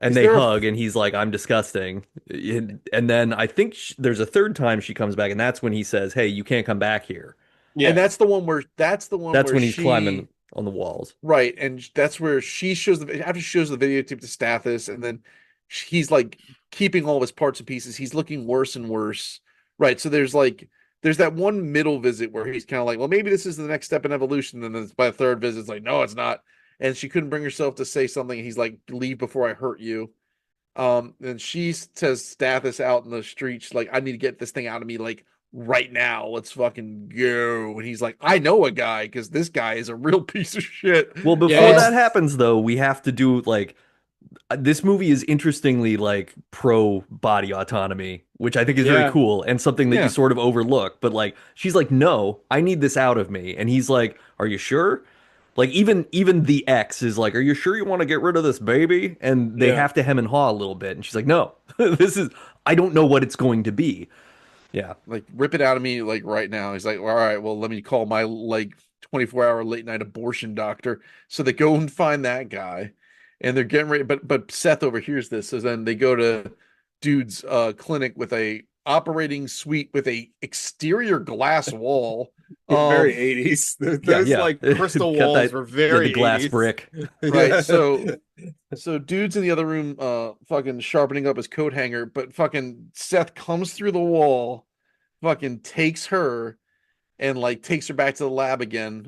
And Is they there a hug and he's like, I'm disgusting. And then I think there's a third time she comes back and that's when he says, hey, you can't come back here. yeah, And that's the one That's where when he's she climbing on the walls. right, and that's where she shows after she shows the videotape to Stathis, and then he's like keeping all of his parts and pieces. He's looking worse and worse. Right, so there's that one middle visit where he's kind of like, well, maybe this is the next step in evolution. And then by the third visit, it's like, no, it's not. And she couldn't bring herself to say something. And he's like, leave before I hurt you. And she says Stathis out in the street, she's like, I need to get this thing out of me like right now. Let's fucking go. And he's like, I know a guy because this guy is a real piece of shit. Well, before Yeah, that happens, though, we have to do like this movie is interestingly like pro body autonomy, which I think is very yeah, cool and something that you Yeah. sort of overlook. But like, she's like, "No, I need this out of me," and he's like, "Are you sure?" Like even the ex is like, "Are you sure you want to get rid of this baby?" And they yeah. have to hem and haw a little bit, and she's like, "No, this is I don't know what it's going to be." Yeah. Like, rip it out of me, like, right now. He's like, all right, well, let me call my, like, 24-hour late night abortion doctor. So they go and find that guy, and they're getting ready. But Seth overhears this. So then they go to dude's clinic with a operating suite with a exterior glass wall. Very Um, 80s. Yeah, Those yeah. like crystal Got walls that, were yeah, the very glass 80s. brick. right. Yeah. So dude's in the other room, fucking sharpening up his coat hanger, but fucking Seth comes through the wall, fucking takes her and like takes her back to the lab again.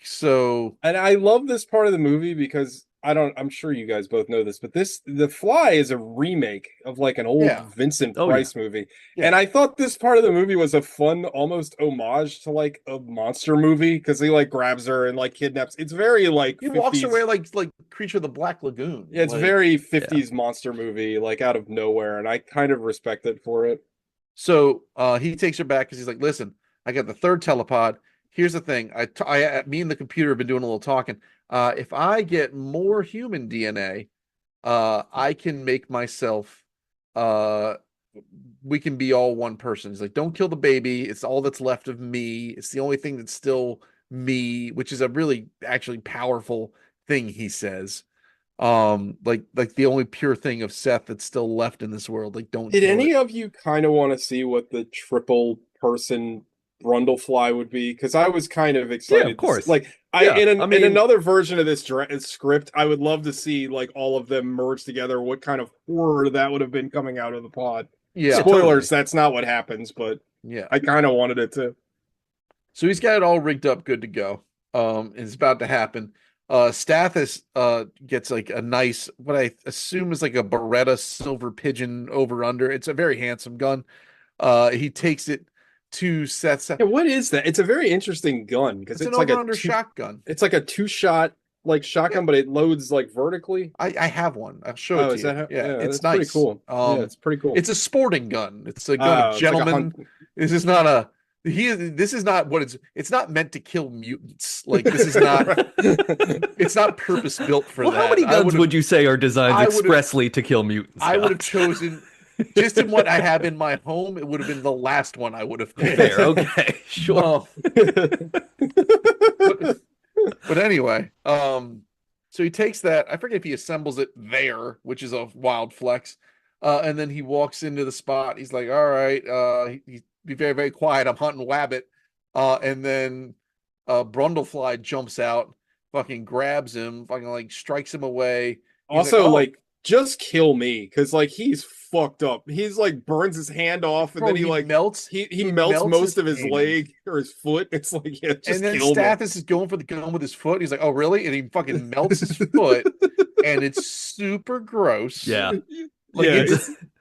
So And I love this part of the movie because I'm sure you guys both know this, but The Fly is a remake of like an old yeah, Vincent Oh yeah. Price movie. yeah. And I thought this part of the movie was a fun, almost homage to like a monster movie because he like grabs her and like kidnaps. It's very like He 50s. walks away like Creature of the Black Lagoon. Yeah, it's Like, very Yeah. 50s monster movie, like out of nowhere, and I kind of respect it for it. so he takes her back because he's like, listen, I got the third telepod. Here's the thing. Me and the computer have been doing a little talking. If I get more human DNA, I can make myself uh we can be all one person. He's like, don't kill the baby. It's all that's left of me. It's the only thing that's still me, which is a really actually powerful thing he says. Like the only pure thing of Seth that's still left in this world. Like, don't Did kill any it. of you kind of want to see what the triple person Brundlefly would be? Because I was kind of Yeah, of excited to see, course. like Yeah. I in mean, another version of this script, I would love to see like all of them merge together. What kind of horror that would have been coming out of the pod? Yeah, yeah, Spoilers, totally. that's not what happens, but yeah. I kind of wanted it to. So he's got it all rigged up, good to go. It's about to happen. Stathis gets like a nice, what I assume is like a Beretta Silver Pigeon over under. It's a very handsome gun. He takes it to Seth. Yeah, what is that? It's a very interesting gun because It's an over under shotgun. it's like a two shot like shotgun, Yeah, but it loads like vertically. I have one. I'll show it Oh, to is you. that how? Yeah, Yeah, it's that's pretty nice. cool. Yeah, it's pretty cool. It's a sporting gun. It's a gun of Oh, it's like a gentlemen. hunt. This is not a this is not what it's not meant to kill mutants. Like, this is not it's not purpose built for Well, that. how many guns would you say are designed I would've- expressly to kill mutants, I would have Scott? chosen just in what I have in my home, it would have been the last one I would have picked. Fair, okay, sure. But anyway, so he takes that. I forget if he assembles it there, which is a wild flex. And then he walks into the spot. He's like, all right, he be very, very quiet. I'm hunting Wabbit. And then Brundlefly jumps out, fucking grabs him, fucking like strikes him away. He's Also, "Oh, like, just kill me because like he's fucked up. He's like burns his hand off, and bro, then he like melts. he melts most of his hand. leg or his foot. It's like, yeah, just And then kill me. Stathis is going for the gun with his foot. He's like, "Oh, really?" And he fucking melts his foot, and it's super gross. Yeah. Like, Yeah,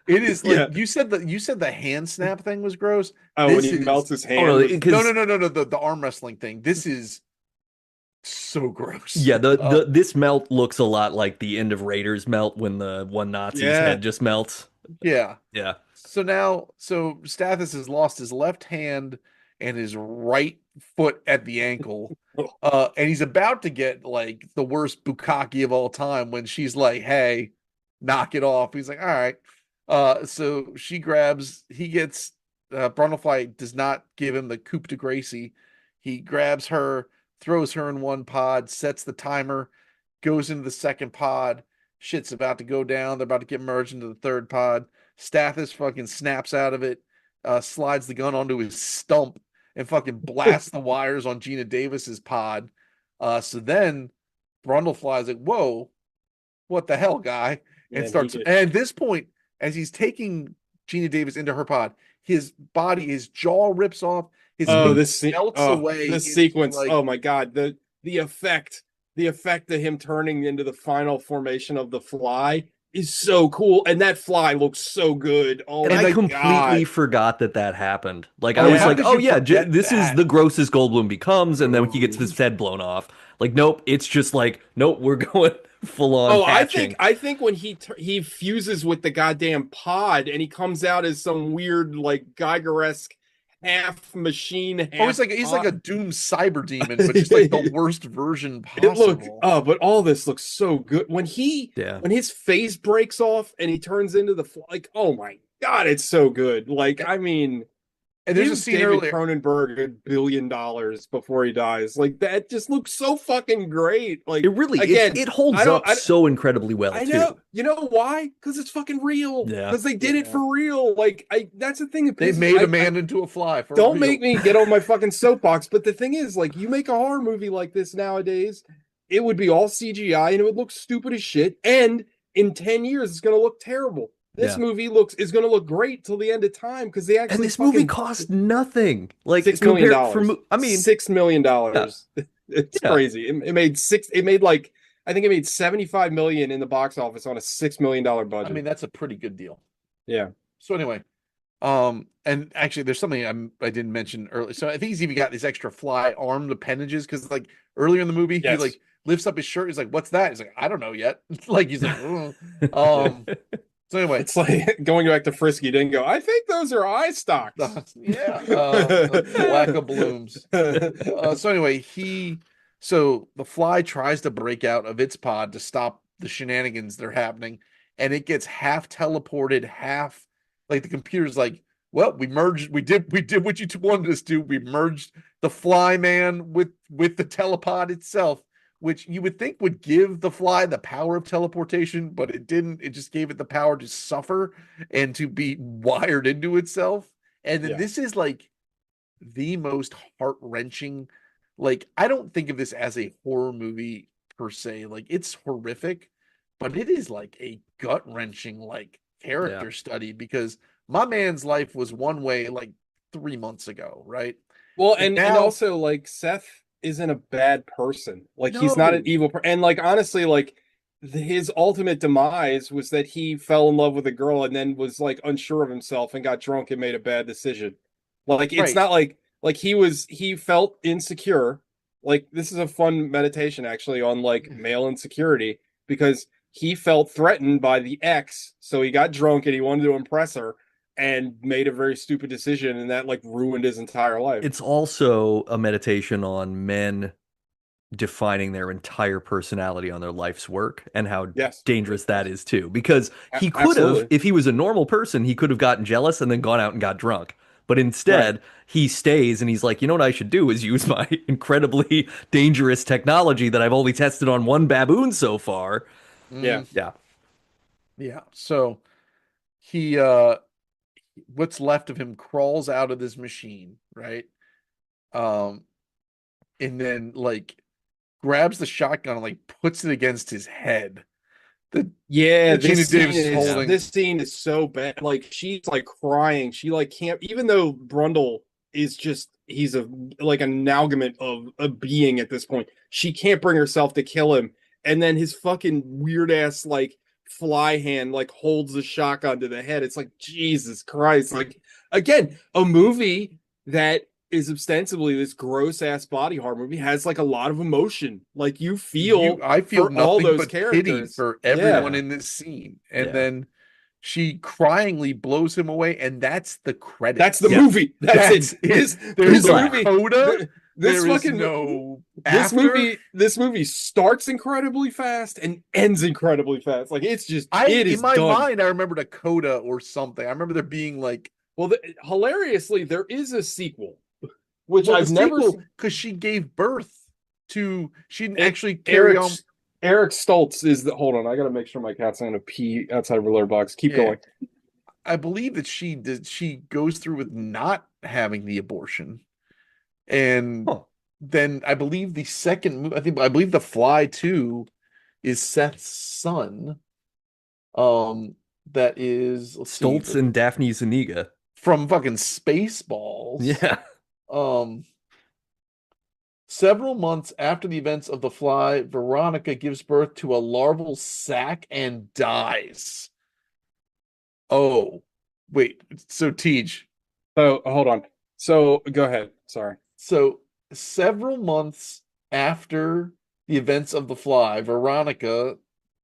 it is like yeah. you said the hand snap thing was gross. Oh, when This he is- melts his hand. no, with- it- 'cause- No, the arm wrestling thing. This is so gross. Yeah, the this melt looks a lot like the end of Raiders melt when the one Nazi's Yeah. head just melts. Yeah. Yeah. So Stathis has lost his left hand and his right foot at the ankle. And he's about to get like the worst bukkake of all time when she's like, "Hey, knock it off." He's like, "All right." So he gets Brundlefly does not give him the coup de Gracie. He grabs her, throws her in one pod, sets the timer, goes into the second pod. Shit's about to go down. They're about to get merged into the third pod. Stathis fucking snaps out of it, slides the gun onto his stump, and fucking blasts the wires on Gina Davis's pod. So then Brundlefly's like, "Whoa, what the hell, guy?" And starts. And at this point, as he's taking Gina Davis into her pod, his jaw rips off. His face melts away. This sequence. Like, Oh my god, the effect of him turning into the final formation of the Fly is so cool, and that Fly looks so good. Oh And my I completely god. forgot that happened. Like, Oh, I was how like, did oh you yeah, forget this is that? the grossest Goldblum becomes, and then he gets his head blown off. Like, nope, it's just like, nope, we're going full on Oh, hatching. I think when he fuses with the goddamn pod and he comes out as some weird like Geiger-esque half machine. Half he's like a Doom cyber demon, but just like the worst version It looked possible. but all this looks so good when Yeah. when his face breaks off and he turns into the like, oh my God, it's so good. Like, I mean, And there's a give scene David earlier. Cronenberg $1 billion before he dies. Like, that just looks so fucking great. Like, It really again, it holds I don't, up so incredibly well I too. know. You know why? Because it's fucking real. Yeah. Because they did it Yeah. for real. Like, that's the thing that They pisses made I, a man into a fly for don't real. make me get on my fucking soapbox. But the thing is, like, you make a horror movie like this nowadays, it would be all CGI and it would look stupid as shit. And in 10 years, it's gonna look terrible. This Yeah. movie is gonna look great till the end of time because they And actually this movie fucking cost nothing. Like $6 million. compared for I mean, $6 million. It's yeah. crazy. It made six. It made like I think it made 75 million in the box office on a $6 million I budget. mean, that's a pretty good deal. Yeah. So anyway, and actually, there's something I didn't mention earlier. So I think he's even got these extra fly armed appendages because like earlier in the movie, he Yes. like lifts up his shirt. He's like, "What's that?" He's like, "I don't know yet." Like he's like, "Ugh." So anyway, It's like going back to Frisky Dingo. I think those are eye stalks. the lack of blooms. So anyway, so the fly tries to break out of its pod to stop the shenanigans that are happening, and it gets half teleported, half like the computer's like, well, we did what you wanted us to. We merged the fly man with the telepod itself, which you would think would give the fly the power of teleportation, but it didn't. It just gave it the power to suffer and to be wired into itself. And then Yeah. this is like the most heart-wrenching. Like, I don't think of this as a horror movie per se. Like, it's horrific, but it is like a gut-wrenching like character study because my man's life was one way like 3 months ago, right? Well, And and now, also like Seth isn't a bad person. Like he's no, not an evil person. And like honestly, like his ultimate demise was that he fell in love with a girl and then was like unsure of himself and got drunk and made a bad decision. Like it's right. not like he felt insecure. Like this is a fun meditation actually on like male insecurity because he felt threatened by the ex, so he got drunk and he wanted to impress her and made a very stupid decision and that like ruined his entire life. It's also a meditation on men defining their entire personality on their life's work and how Yes. dangerous that is too. Because he could have, Absolutely. if he was a normal person, he could have gotten jealous and then gone out and got drunk. But instead, he stays and he's like, you know what I should do is use my incredibly dangerous technology that I've only tested on one baboon so far. Yeah. Yeah. Yeah. So he what's left of him crawls out of this machine, right? Um and then like grabs the shotgun and like puts it against his head. Yeah, Gina Davis is holding. this scene is so bad. Like she's like crying. She like can't even though Brundle is just he's a like an amalgamate of a being at this point. She can't bring herself to kill him. And then his fucking weird ass like fly hand like holds the shotgun to the head. It's like Jesus Christ. Like again, a movie that is ostensibly this gross ass body horror movie has like a lot of emotion. Like you feel I feel for all nothing those but pity characters. for everyone Yeah. in this scene. And Yeah. then she cryingly blows him away, and that's the credits. That's the Yeah. movie. That's it. There's This no movie. coda. This There is fucking no this after. movie starts incredibly fast and ends incredibly fast. Like it's just it In is my done. mind, I remembered a coda or something. I remember there being like Well, hilariously, there is a sequel, which I've never. because she gave birth to. She didn't It- actually carry on. Eric Stoltz is the. Hold on, I gotta make sure my cat's not gonna pee outside of her litter box. Keep Yeah. going. I believe that she did. She goes through with not having the abortion, and Huh. then I believe the second. I believe the Fly 2 is Seth's son. That is let's see, Stoltz and Daphne Zuniga. from fucking Spaceballs. Yeah. Several months after the events of The Fly, Veronica gives birth to a larval sac and dies. Oh, wait. So, Tej. Oh, hold on. So go ahead. Sorry. So, several months after the events of The Fly, Veronica,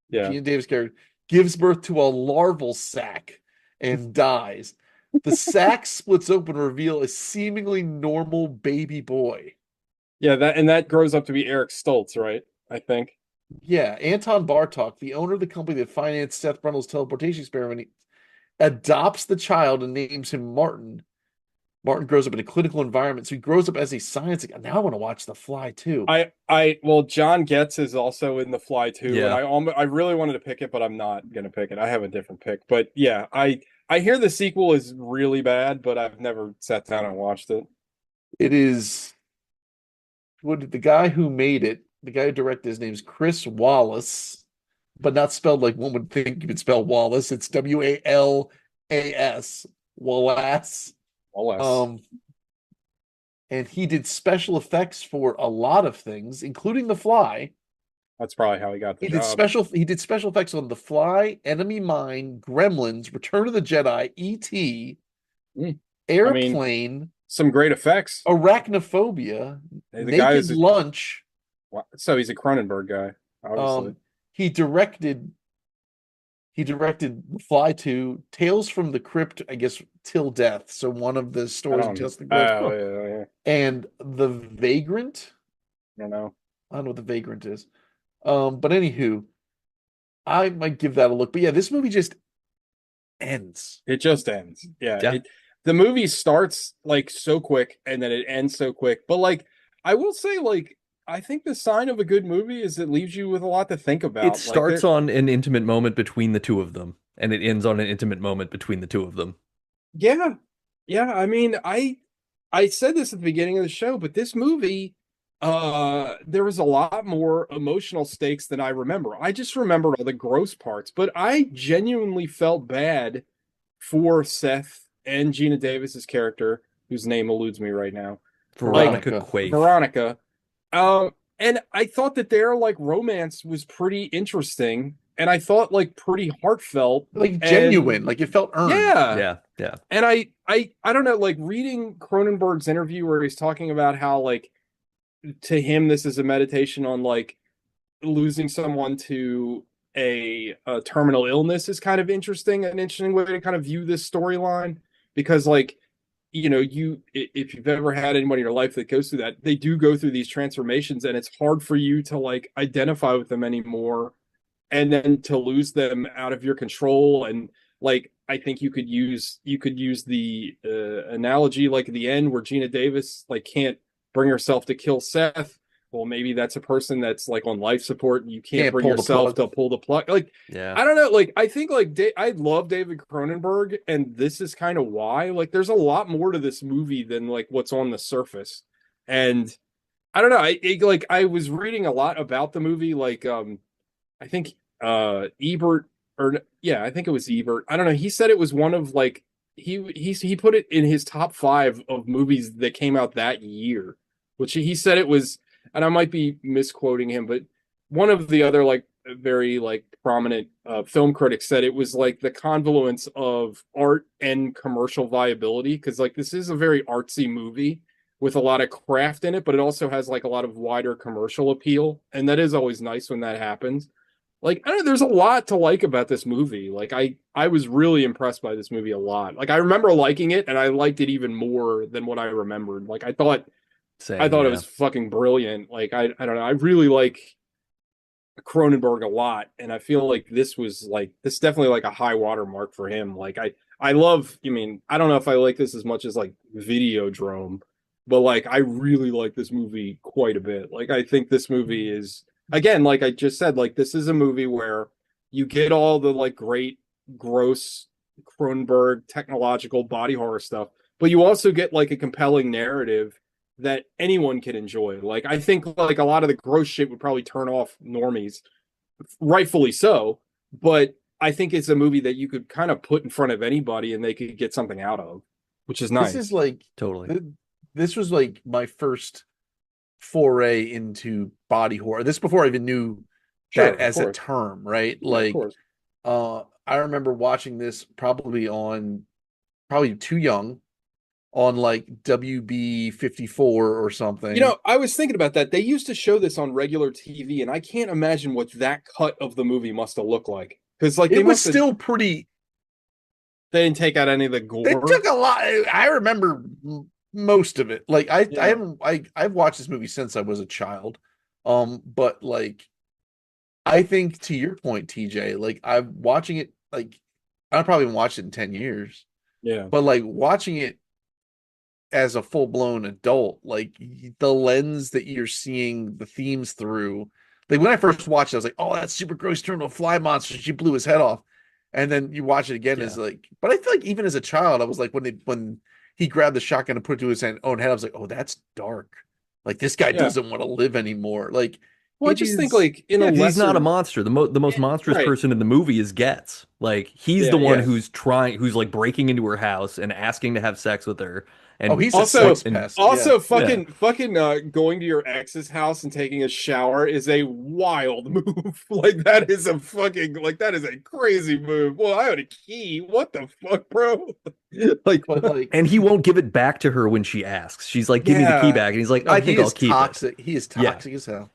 Yeah. Gina Davis character, gives birth to a larval sac and dies. The sac splits open to reveal a seemingly normal baby boy. Yeah. That grows up to be Eric Stoltz, right? I think. Yeah, Anton Bartok, the owner of the company that financed Seth Brundle's teleportation experiment, adopts the child and names him Martin. Martin grows up in a clinical environment, so he grows up as a science. Now I want to watch The Fly too. Well, John Getz is also in The Fly too, and Yeah. I really wanted to pick it, but I'm not gonna pick it. I have a different pick, but yeah, I hear the sequel is really bad, but I've never sat down and watched it. It is what the guy who made it, the guy who directed, his name's Chris Wallace, but not spelled like one would think you would spell Wallace. It's Walas, Wallace. Less. Um, and he did special effects for a lot of things, including The Fly. That's probably how he got the He did job. special effects on The Fly, Enemy Mine, Gremlins, Return of the Jedi, E.T., Mm. Airplane, Some great effects. Arachnophobia, Hey, the guy Naked is Lunch. so he's a Cronenberg guy, obviously. He directed The Fly 2, Tales from the Crypt, I guess, Till Death. So one of the I stories of don't. Tales from the Crypt. Yeah. And The Vagrant. I don't know. I don't know what The Vagrant is. But anywho, I might give that a look. But yeah, this movie just ends. It just ends. Yeah. Yeah. The movie starts like so quick and then it ends so quick. But like I will say, like, I think the sign of a good movie is it leaves you with a lot to think about. It Like, starts on an intimate moment between the two of them, and it ends on an intimate moment between the two of them. yeah. Yeah. I mean, I said this at the beginning of the show, but this movie, there was a lot more emotional stakes than I remember. I just remembered all the gross parts, but I genuinely felt bad for Seth and Gina Davis's character, whose name eludes me right now. Veronica Veronica. Quaife. Veronica. And I thought that their like romance was pretty interesting, and I thought like pretty heartfelt, Like and genuine. Like it felt earned. yeah. Yeah. And I don't know, like reading Cronenberg's interview where he's talking about how like to him this is a meditation on like losing someone to a terminal illness is kind of interesting, an interesting way to kind of view this storyline because like if you've ever had anybody in your life that goes through that, they do go through these transformations and it's hard for you to like identify with them anymore and then to lose them out of your control. And like I think you could use the analogy like at the end where Gina Davis like can't bring herself to kill Seth. Well, maybe that's a person that's like on life support and you can't bring pull the yourself plug. to pull the plug. Like Yeah. I don't know. Like I think like I love David Cronenberg, and this is kind of why. Like there's a lot more to this movie than like what's on the surface. And I don't know. Like I was reading a lot about the movie. Like I think Ebert or yeah, I think it was Ebert. I don't know. He said it was one of like he put it in his top 5 of movies that came out that year, which he said it was, and I might be misquoting him, but one of the other like very like prominent film critics said it was like the convoluence of art and commercial viability because like this is a very artsy movie with a lot of craft in it, but it also has like a lot of wider commercial appeal, and that is always nice when that happens. Like I don't know, there's a lot to like about this movie. Like I was really impressed by this movie a lot. Like I remember liking it, and I liked it even more than what I remembered. Like Same, I thought it yeah. was fucking brilliant. Like I don't know, I really like Cronenberg a lot, and I feel like this definitely like a high water mark for him. Like I love. I mean, I don't know if I like this as much as like Videodrome, but like I really like this movie quite a bit. Like I think this movie is again, like I just said, like this is a movie where you get all the like great gross Cronenberg technological body horror stuff, but you also get like a compelling narrative that anyone can enjoy. Like I think like a lot of the gross shit would probably turn off normies, rightfully so, but I think it's a movie that you could kind of put in front of anybody and they could get something out of, which is nice. This is like Totally. this was like my first foray into body horror. This before I even knew Sure, that of as a course. term, right? Yeah, of Like course. I remember watching this probably too young on like WB 54 or something. You know, I was thinking about that. They used to show this on regular TV, and I can't imagine what that cut of the movie must have looked like. Because like it they was must have, still pretty. they didn't take out any of the They gore. took a lot. I remember most of it. Like I Yeah. haven't I've watched this movie since I was a child. But like I think to your point, TJ, like I'm watching it like I probably haven't watched it in 10 years. Yeah. But like watching it as a full-blown adult, like the lens that you're seeing the themes through. Like when I first watched it, I was like, "Oh, that's super gross, turned into a fly monster. She blew his head off." And then you watch it again, Yeah. is like, but I feel like even as a child, I was like, when he grabbed the shotgun and put it to his own head, I was like, "Oh, that's dark. Like this guy Yeah. doesn't want to live anymore." Like Well, I it just think is, like in Yeah, a 'cause he's not a lesser, monster. The most monstrous right? person in the movie is Getz. Like he's the Yeah, one yeah. who's like breaking into her house and asking to have sex with her. oh, And he's a Also, sex and pest. Yeah. also, yeah, going to your ex's house and taking a shower is a wild move. Like that is a fucking like that is a crazy move. Well, I had a key. What the fuck, bro? Like, But like, and he won't give it back to her when she asks. She's like, "Give me the key yeah. back," and he's like, no, "I he think I'll is keep it." toxic. He is Yeah, toxic as hell.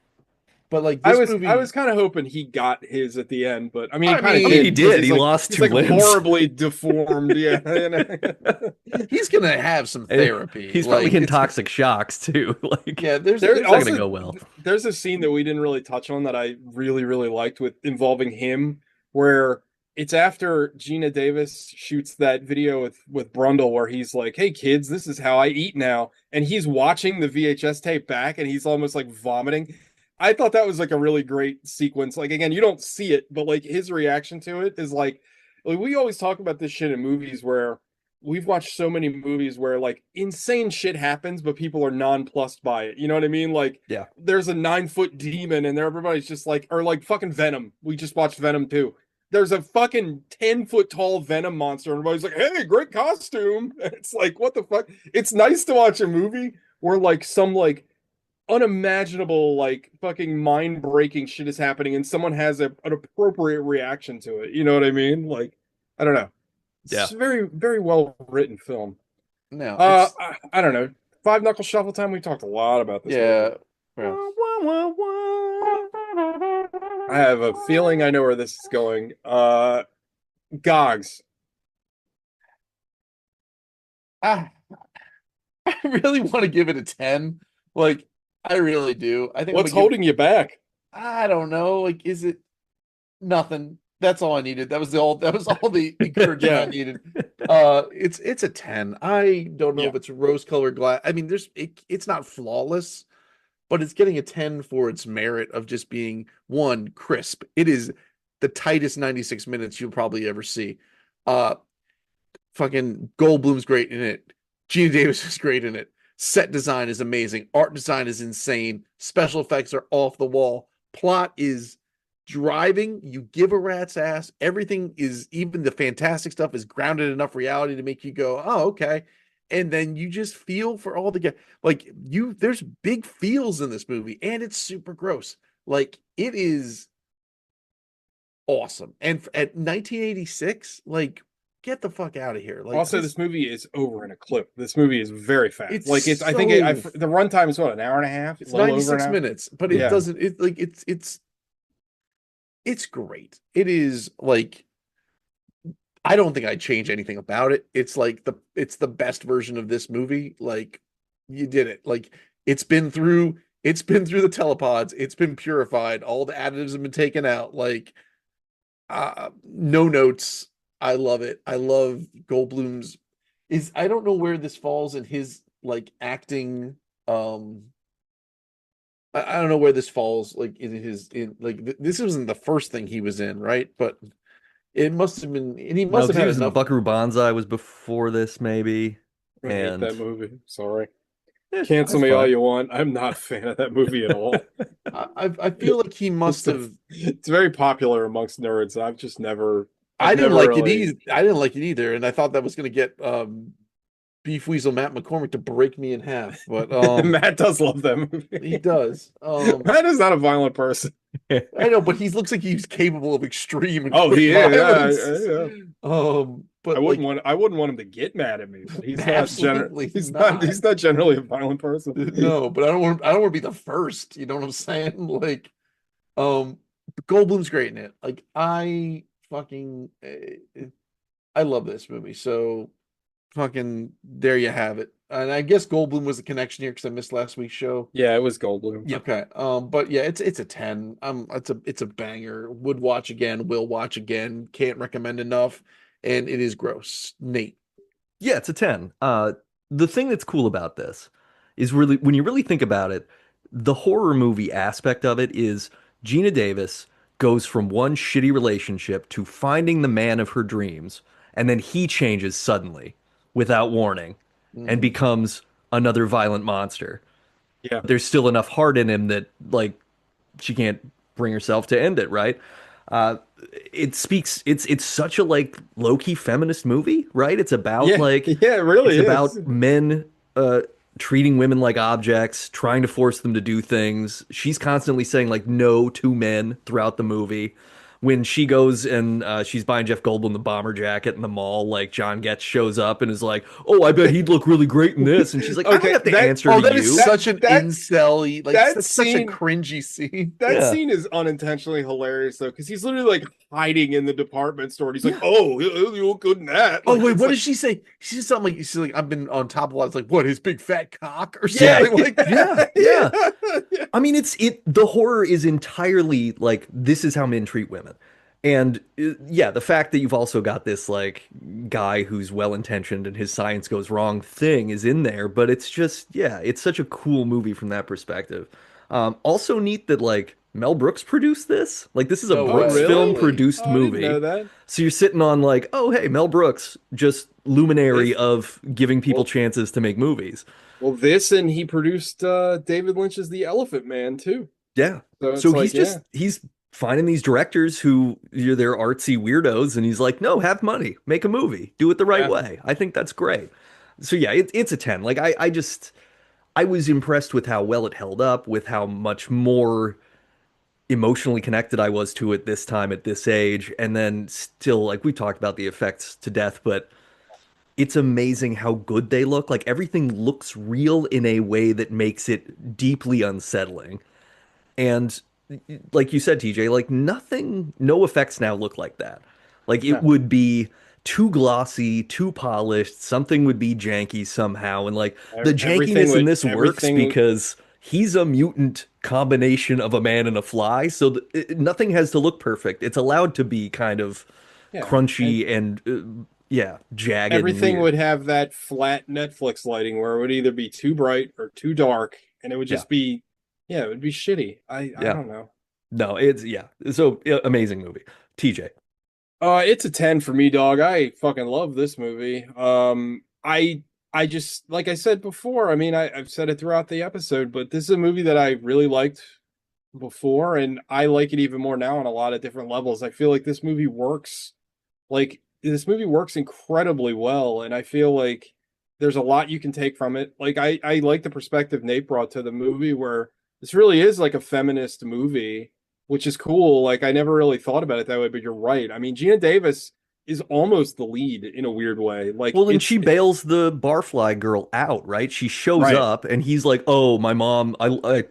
But like I this was I movie, was kind of hoping he got his at the end, but I mean he I kind of I mean, mean, he did because did. He lost he's two like limbs. horribly deformed. Yeah, you know? he's gonna have some And therapy. he's probably Like in it's toxic shocks too. Like yeah, there's There it's not gonna also go well. there's a scene that we didn't really touch on that I really liked with involving him, where it's after Gina Davis shoots that video with Brundle where he's like, "Hey kids, this is how I eat now," and he's watching the VHS tape back and he's almost like vomiting. I thought that was like a really great sequence. Like again, you don't see it, but like his reaction to it is like we always talk about this shit in movies where we've watched so many movies where like insane shit happens, but people are nonplussed by it. You know what I mean? Like Yeah. there's a 9 foot demon and everybody's just like, or like fucking Venom. We just watched Venom too. There's a fucking 10 foot tall Venom monster, and everybody's like, hey, great costume. It's like, what the fuck? It's nice to watch a movie where like some like unimaginable, like fucking mind breaking shit is happening and someone has an appropriate reaction to it. You know what I mean? Like, I don't know. Yeah. It's a very well written film. no, it's I don't know. Five Knuckle Shuffle Time. We talked a lot about this yeah. movie. Well, I have a feeling I know where this is going. Gogs. I, I really want to give it a 10. Like I really do. I think I'm What's gonna give holding you back? I don't know. Like, is it nothing? That's all I needed. That was all the encouragement I Yeah, needed. It's a 10. I don't know yeah. if it's rose-colored glass. I mean, it's not flawless, but it's getting a 10 for its merit of just being one crisp. It is the tightest 96 minutes you'll probably ever see. Uh fucking Goldblum's great in it. Gina Davis is great in it. Set design is amazing. Art design is insane. Special effects are off the wall. Plot is driving. You give a rat's ass. Everything is, even the fantastic stuff is grounded enough reality to make you go, oh, okay. And then you just feel for all the like there's big feels in this movie, and it's super gross. Like it is awesome. And at 1986, like get the fuck out of here. Like Also, this movie is over in a clip. This movie is very fast. it's Like it's, I think the runtime is what, an hour and a half, a it's little over an 96 hour. minutes, but it Yeah. doesn't it like it's great. It is like I don't think I'd change anything about it. It's the best version of this movie. Like you did it. Like it's been through the telepods. It's been purified. All the additives have been taken out. Like no notes. I love it. I love Goldblum's is I don't know where this falls in his like acting I don't know where this falls like in his in like this wasn't the first thing he was in, right? But it must have been, and he No, must have because he had was in enough. Buckaroo Banzai was before this, maybe. I hate And that movie. Sorry. eh, Cancel that's me all fine. you want. I'm not a fan of that movie at all. I feel like he must have. It's very popular amongst nerds. I've I didn't never like it really. either. I didn't like it either, and I thought that was going to get Beef Weasel Matt McCormick to break me in half, but Matt does love that movie. he does. Matt is not a violent person. I know, but he looks like he's capable of extreme and Oh, quick he is. violence. Yeah. But I like wouldn't want him to get mad at me, but he's absolutely he's not generally a violent person. no, but I don't want to be the first. You know what I'm saying? Like, Goldblum's great in it. Like, I fucking, I love this movie. So, fucking, there you have it. And I guess Goldblum was the connection here because I missed last week's show. Yeah, it was Goldblum. Yeah. Okay. But yeah, it's a 10. It's a banger. Would watch again. Will watch again. Can't recommend enough. and it is gross. Nate. Yeah, it's a 10. The thing that's cool about this is really, when you really think about it, the horror movie aspect of it is Gina Davis goes from one shitty relationship to finding the man of her dreams, and then he changes suddenly without warning and Mhm. becomes another violent monster. Yeah. There's still enough heart in him that, like, she can't bring herself to end it, right? Uh, it speaks, it's such a like low-key feminist movie, right? It's about Yeah, like yeah, it really it's is. about men treating women like objects, trying to force them to do things. She's constantly saying like no to men throughout the movie. When she goes and she's buying Jeff Goldblum the bomber jacket in the mall, like John Getz shows up and is like, "Oh, I bet he'd look really great in this," and she's like, "I don't Okay, have to that- answer Oh, to that you." is such an that- incel-y, like that that's such a scene- cringy scene. That Yeah. scene is unintentionally hilarious though, because he's literally like hiding in the department store. And he's like, Yeah. "Oh, you look good in that." Oh Like, wait, it's what like, does she say? She said something like she's like I've been on top of a lot. It's like what his big fat cock or Yeah, something like that. Yeah. I mean, the horror is entirely like this is how men treat women. And yeah, the fact that you've also got this like guy who's well-intentioned and his science goes wrong thing is in there, but it's just, yeah, it's such a cool movie from that perspective. Also neat that like Mel Brooks produced this. Like this is a No Brooks way. film Really? produced Oh, I didn't movie. know that. So you're sitting on like, oh hey, Mel Brooks, just luminary This- of giving people Well- chances to make movies. Well, this and he produced David Lynch's The Elephant Man too. Yeah. So it's So like, he's just he's finding these directors who they're artsy weirdos, and he's like, no, have money, make a movie, do it the right Yeah. way. I think that's great. So yeah, it's a 10. Like I was impressed with how well it held up, with how much more emotionally connected I was to it this time at this age, and then still like we talked about the effects to death, but it's amazing how good they look. Like everything looks real in a way that makes it deeply unsettling. And like you said, TJ, like nothing, no effects now look like that. Like it No. would be too glossy, too polished, something would be janky somehow. And like the Everything jankiness in would- this works everything would- because he's a mutant combination of a man and a fly. So nothing has to look perfect. It's allowed to be kind of Yeah, crunchy and yeah, jagged. and everything weird. would have that flat Netflix lighting where it would either be too bright or too dark, and it would just be, yeah, it would be shitty. I Yeah. don't know. No, it's yeah. So amazing movie. TJ. It's a 10 for me, dog. I fucking love this movie. I just like I said before, I mean, I've said it throughout the episode, but this is a movie that I really liked before, and I like it even more now on a lot of different levels. I feel like this movie works incredibly well, and I feel like there's a lot you can take from it. Like I like the perspective Nate brought to the movie where this really is like a feminist movie, which is cool. Like I never really thought about it that way, but you're right. I mean, Gina Davis is almost the lead in a weird way. Like Well, and it's- she bails the barfly girl out, right? She shows Right. up and he's like, "Oh, my mom, I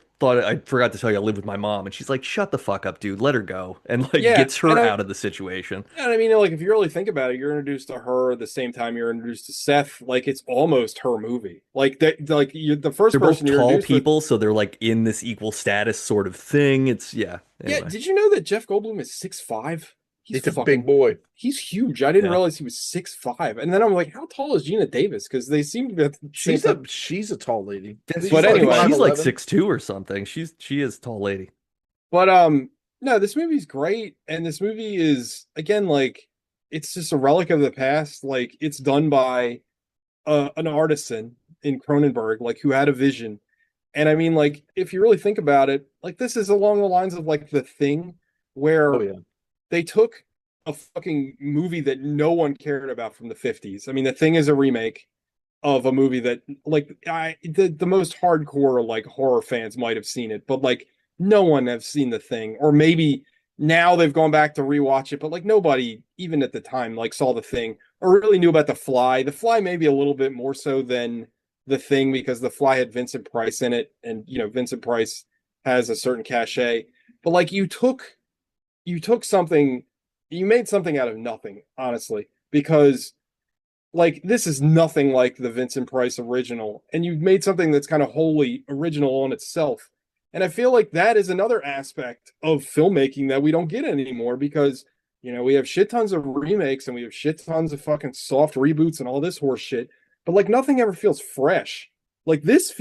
forgot to tell you I live with my mom." And she's like, "Shut the fuck up, dude. Let her go." And like Yeah, gets her and out of the situation. And I mean, like, if you really think about it, you're introduced to her at the same time you're introduced to Seth. Like, it's almost her movie. Like that, like you're the first They're both person you're tall introduced with- people, so they're like in this equal status sort of thing. It's yeah. Yeah, Anyway. did you know that Jeff Goldblum is 6'5"? He's a big boy. He's huge. I didn't Yeah. realize he was 6'5". And then I'm like, how tall is Gina Davis? Because they seem to be at the same time. She's a tall lady. But anyway- she's like 5'11". 6'2" or something. She is a tall lady. But no, this movie's great, and this movie is again like it's just a relic of the past. Like it's done by an artisan in Cronenberg, like who had a vision. And I mean, like if you really think about it, like this is along the lines of like The Thing, where Oh yeah. they took a fucking movie that no one cared about from the 50s. I mean, The Thing is a remake of a movie that like the most hardcore like horror fans might have seen it, but like no one have seen The Thing, or maybe now they've gone back to rewatch it, but like nobody even at the time like saw The Thing or really knew about The Fly. The Fly maybe a little bit more so than The Thing because The Fly had Vincent Price in it, and you know Vincent Price has a certain cachet. But like you took something, you made something out of nothing, honestly, because like this is nothing like the Vincent Price original, and you've made something that's kind of wholly original on itself. And I feel like that is another aspect of filmmaking that we don't get anymore, because You know, we have shit tons of remakes and we have shit tons of fucking soft reboots and all this horse shit, but like nothing ever feels fresh. Like this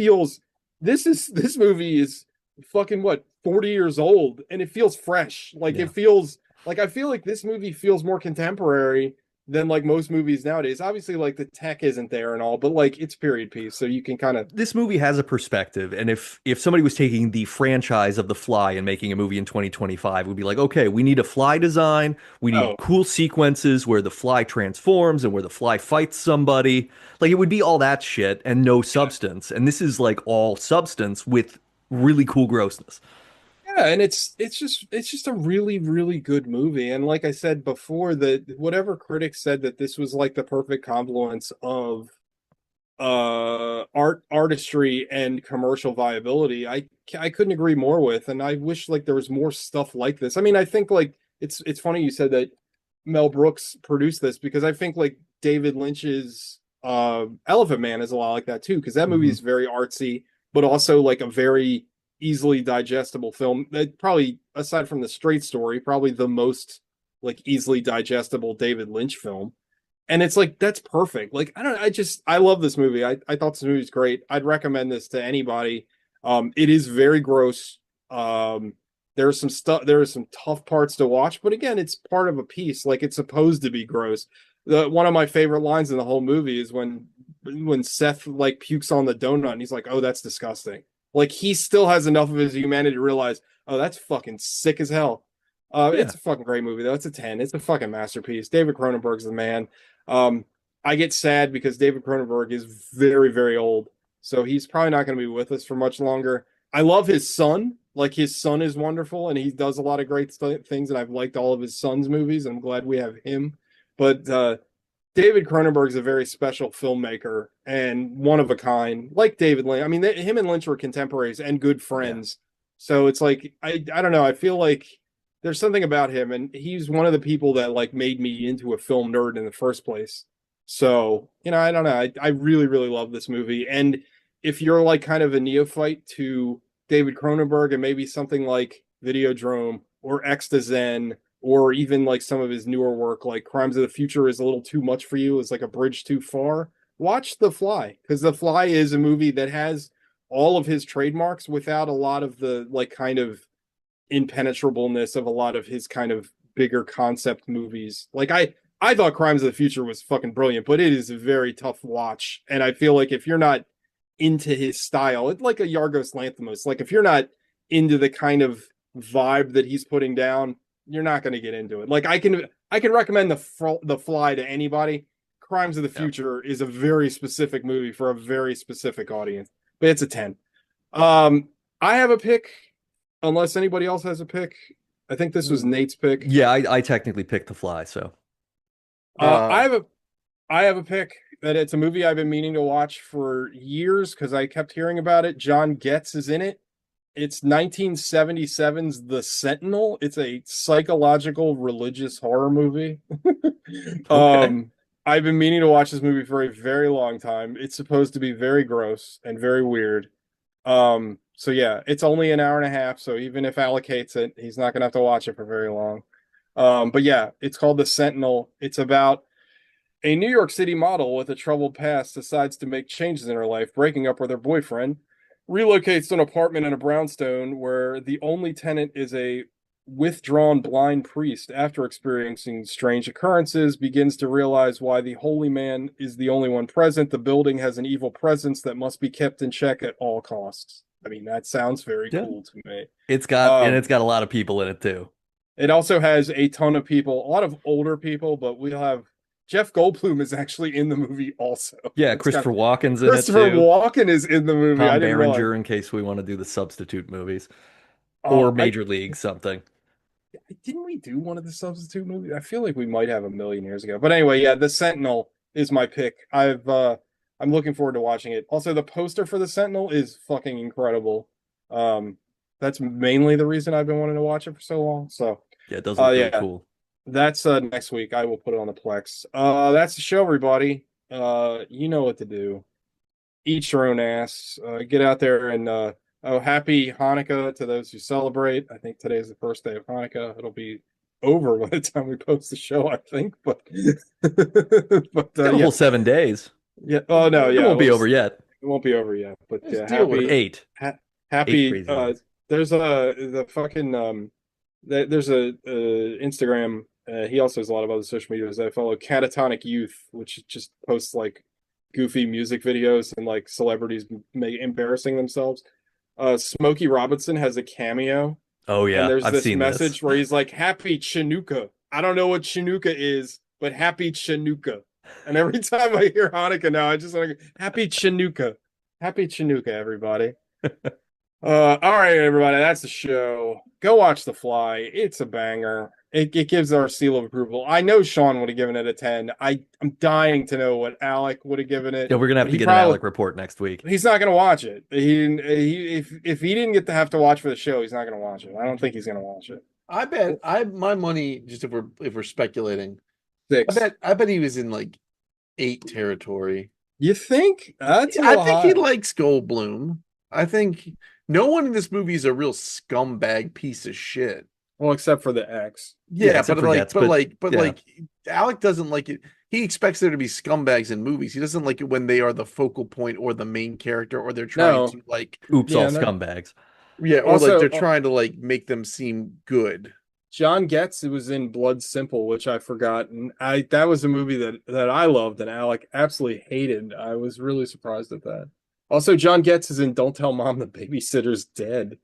movie is fucking what, 40 years old and it feels fresh. Like Yeah. it feels like I feel like this movie feels more contemporary than like most movies nowadays. Obviously, like the tech isn't there and all, but like it's period piece, so you can kind of This movie has a perspective, and if somebody was taking the franchise of The Fly and making a movie in 2025, would be like, okay, we need a fly design, we need oh cool sequences where the fly transforms and where the fly fights somebody. Like it would be all that shit and no substance. And this is like all substance with really cool grossness. yeah, and it's just a really really good movie. And like I said before, that whatever critics said that this was like the perfect confluence of artistry and commercial viability, I couldn't agree more with. And I wish like there was more stuff like this. I mean, I think like it's funny you said that Mel Brooks produced this, because I think like David Lynch's Elephant Man is a lot like that too, because that movie Mhm. is very artsy but also like a very easily digestible film. That probably, aside from the Straight Story, probably the most like easily digestible David Lynch film. And it's like that's perfect. Like I love this movie. I thought this movie's great. I'd recommend this to anybody. It is very gross. There are some tough parts to watch, but again, it's part of a piece. Like it's supposed to be gross. One of my favorite lines in the whole movie is when Seth like pukes on the donut and he's like, "Oh, that's disgusting." Like he still has enough of his humanity to realize, "Oh, that's fucking sick as hell." Yeah. It's a fucking great movie though. It's a 10. It's a fucking masterpiece. David Cronenberg's the man. Um, I get sad because David Cronenberg is very, very old, so he's probably not going to be with us for much longer. I love his son. Like his son is wonderful, and he does a lot of great things. And I've liked all of his son's movies. I'm glad we have him. But David Cronenberg is a very special filmmaker and one of a kind, like David Lynch. I mean, him and Lynch were contemporaries and good Yeah. friends. So it's like I don't know. I feel like there's something about him, and he's one of the people that like made me into a film nerd in the first place. So you know, I don't know. I really really love this movie, and if you're like kind of a neophyte to David Cronenberg and maybe something like Videodrome or X to Zen or even like some of his newer work like Crimes of the Future is a little too much for you, is like a bridge too far, watch The Fly, because The Fly is a movie that has all of his trademarks without a lot of the like kind of impenetrableness of a lot of his kind of bigger concept movies. Like I thought Crimes of the Future was fucking brilliant, but it is a very tough watch. And I feel like if you're not into his style, it's like a Yargos Lanthimos. Like if you're not into the kind of vibe that he's putting down, you're not going to get into it. Like I can recommend the Fly to anybody. Crimes of the Yeah. Future is a very specific movie for a very specific audience, but it's a 10. I have a pick, unless anybody else has a pick. I think this was Nate's pick. Yeah, I technically picked The Fly, so Uh, I Uh, have a I have a pick that it's a movie I've been meaning to watch for years because I kept hearing about it. John Getz is in it. It's 1977's The Sentinel. It's a psychological religious horror movie. okay. um, I've been meaning to watch this movie for a very long time. It's supposed to be very gross and very weird. So yeah, it's only an hour and a half, so even if Alec hates it, he's not gonna have to watch it for very long. But yeah, it's called The Sentinel. It's about a New York City model with a troubled past decides to make changes in her life, breaking up with her boyfriend, relocates to an apartment in a brownstone where the only tenant is a withdrawn blind priest. After experiencing strange occurrences, begins to realize why the holy man is the only one present. The building has an evil presence that must be kept in check at all costs. I mean, that sounds very Yeah. cool to me. It's Um, got a lot of people in it too. it also has a ton of people, a lot of older people, but we'll have Jeff Goldblum is actually in the movie also. Yeah, It's got Christopher Walken's in it Christopher too. Walken is in the movie. I Tom didn't realize. Berenger in case we want to do the substitute movies or I Major League something. didn't we do one of the substitute movies? I feel like we might have a million years ago. But anyway, yeah, The Sentinel is my pick. I'm looking forward to watching it. Also, the poster for The Sentinel is fucking incredible. Um, that's mainly the reason I've been wanting to watch it for so long. So, Yeah, it does look really yeah, cool. that's next week. I will put it on the Plex. That's the show, everybody. You know what to do. Eat your own ass. Get out there and happy Hanukkah to those who celebrate. I think today is the first day of Hanukkah. It'll be over by the time we post the show, I think. But but Got a yeah, whole 7 days. yeah. Oh no, It yeah, won't be over yet. it won't be over yet. But Just yeah, deal with Or it. eight. ha- Eight happy. crazy days. There's the fucking there's a Instagram. He also has a lot of other social medias that I follow. Catatonic Youth, which just posts like goofy music videos and like celebrities embarrassing themselves. Smokey Robinson has a cameo, Oh and yeah, there's I've this seen message this. where he's like, "Happy Chanukah." I don't know what Chanukah is, but Happy Chanukah. And every time I hear Hanukkah now, I just like Happy Chanukah. Happy Chanukah, everybody. All right, everybody, that's the show. Go watch The Fly. It's a banger. It gives our seal of approval. I know Sean would have given it a 10. I'm dying to know what Alec would have given it. Yeah, we're gonna have But to he get an probably Alec report next week. he's not gonna watch it. If he didn't get to have to watch for the show, he's not gonna watch it. I don't think he's gonna watch it. I bet my money, just if we're speculating, Six. I bet he was in like 8 territory. You think? That's a I little think high. he likes Goldblum. I think no one in this movie is a real scumbag piece of shit. Well, except for the X. Yeah, Yeah, except but for like, Getz, but but like, but yeah. like, Alec doesn't like it. He expects there to be scumbags in movies. He doesn't like it when they are the focal point or the main character, or they're trying No. to like, Oops, Yeah, all no. scumbags. yeah, or Also, like they're trying to like make them seem good. John Getz was in Blood Simple, which I forgot, and that was a movie that I loved and Alec absolutely hated. I was really surprised at that. Also, John Getz is in Don't Tell Mom the Babysitter's Dead.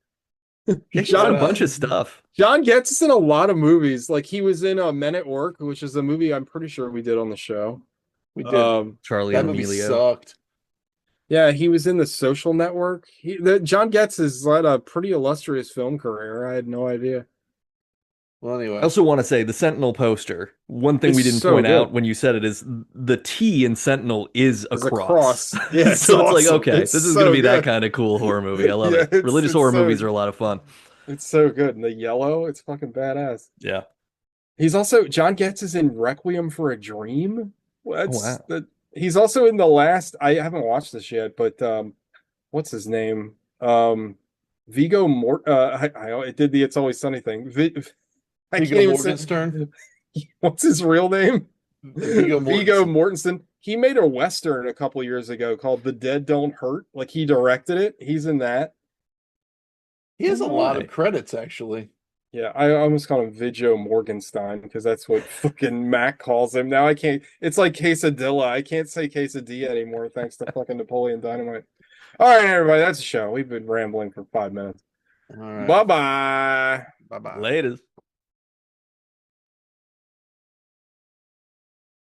Yeah, he's John in a bunch of stuff. John Getz is in a lot of movies. Like he was in Men at Work, which is a movie I'm pretty sure we did on the show. We did. Charlie That and movie Emilio. sucked. Yeah, he was in The Social Network. John Getz has led a pretty illustrious film career. I had no idea. Well, anyway, I also want to say the Sentinel poster. One thing It's we didn't so point good. out when you said it is the T in Sentinel is a It's a cross. cross. Yeah, it's so it's like, awesome. okay, It's this is so going to be that good. kind of cool horror movie. I love Yeah, it. Religious it's horror so movies are a lot of fun. It's so good. And the yellow, it's fucking badass. Yeah. He's also John Getz is in Requiem for a Dream. Wow. He's also in the last. I haven't watched this yet, but what's his name? Vigo Mort. I did the It's Always Sunny thing. I Viggo can't even Mortenstern? say. What's his real name? Viggo Vigo Mortensen. Mortensen. He made a western a couple years ago called The Dead Don't Hurt. Like he directed it. He's in that. He has a lot of Right. credits actually. Yeah, I almost call him Viggo Morgenstein because that's what fucking Mac calls him. Now I can't. It's like quesadilla. I can't say quesadilla anymore thanks to fucking Napoleon Dynamite. All right, everybody, that's a show. We've been rambling for 5 minutes. All right. Bye bye. Bye bye. Laters.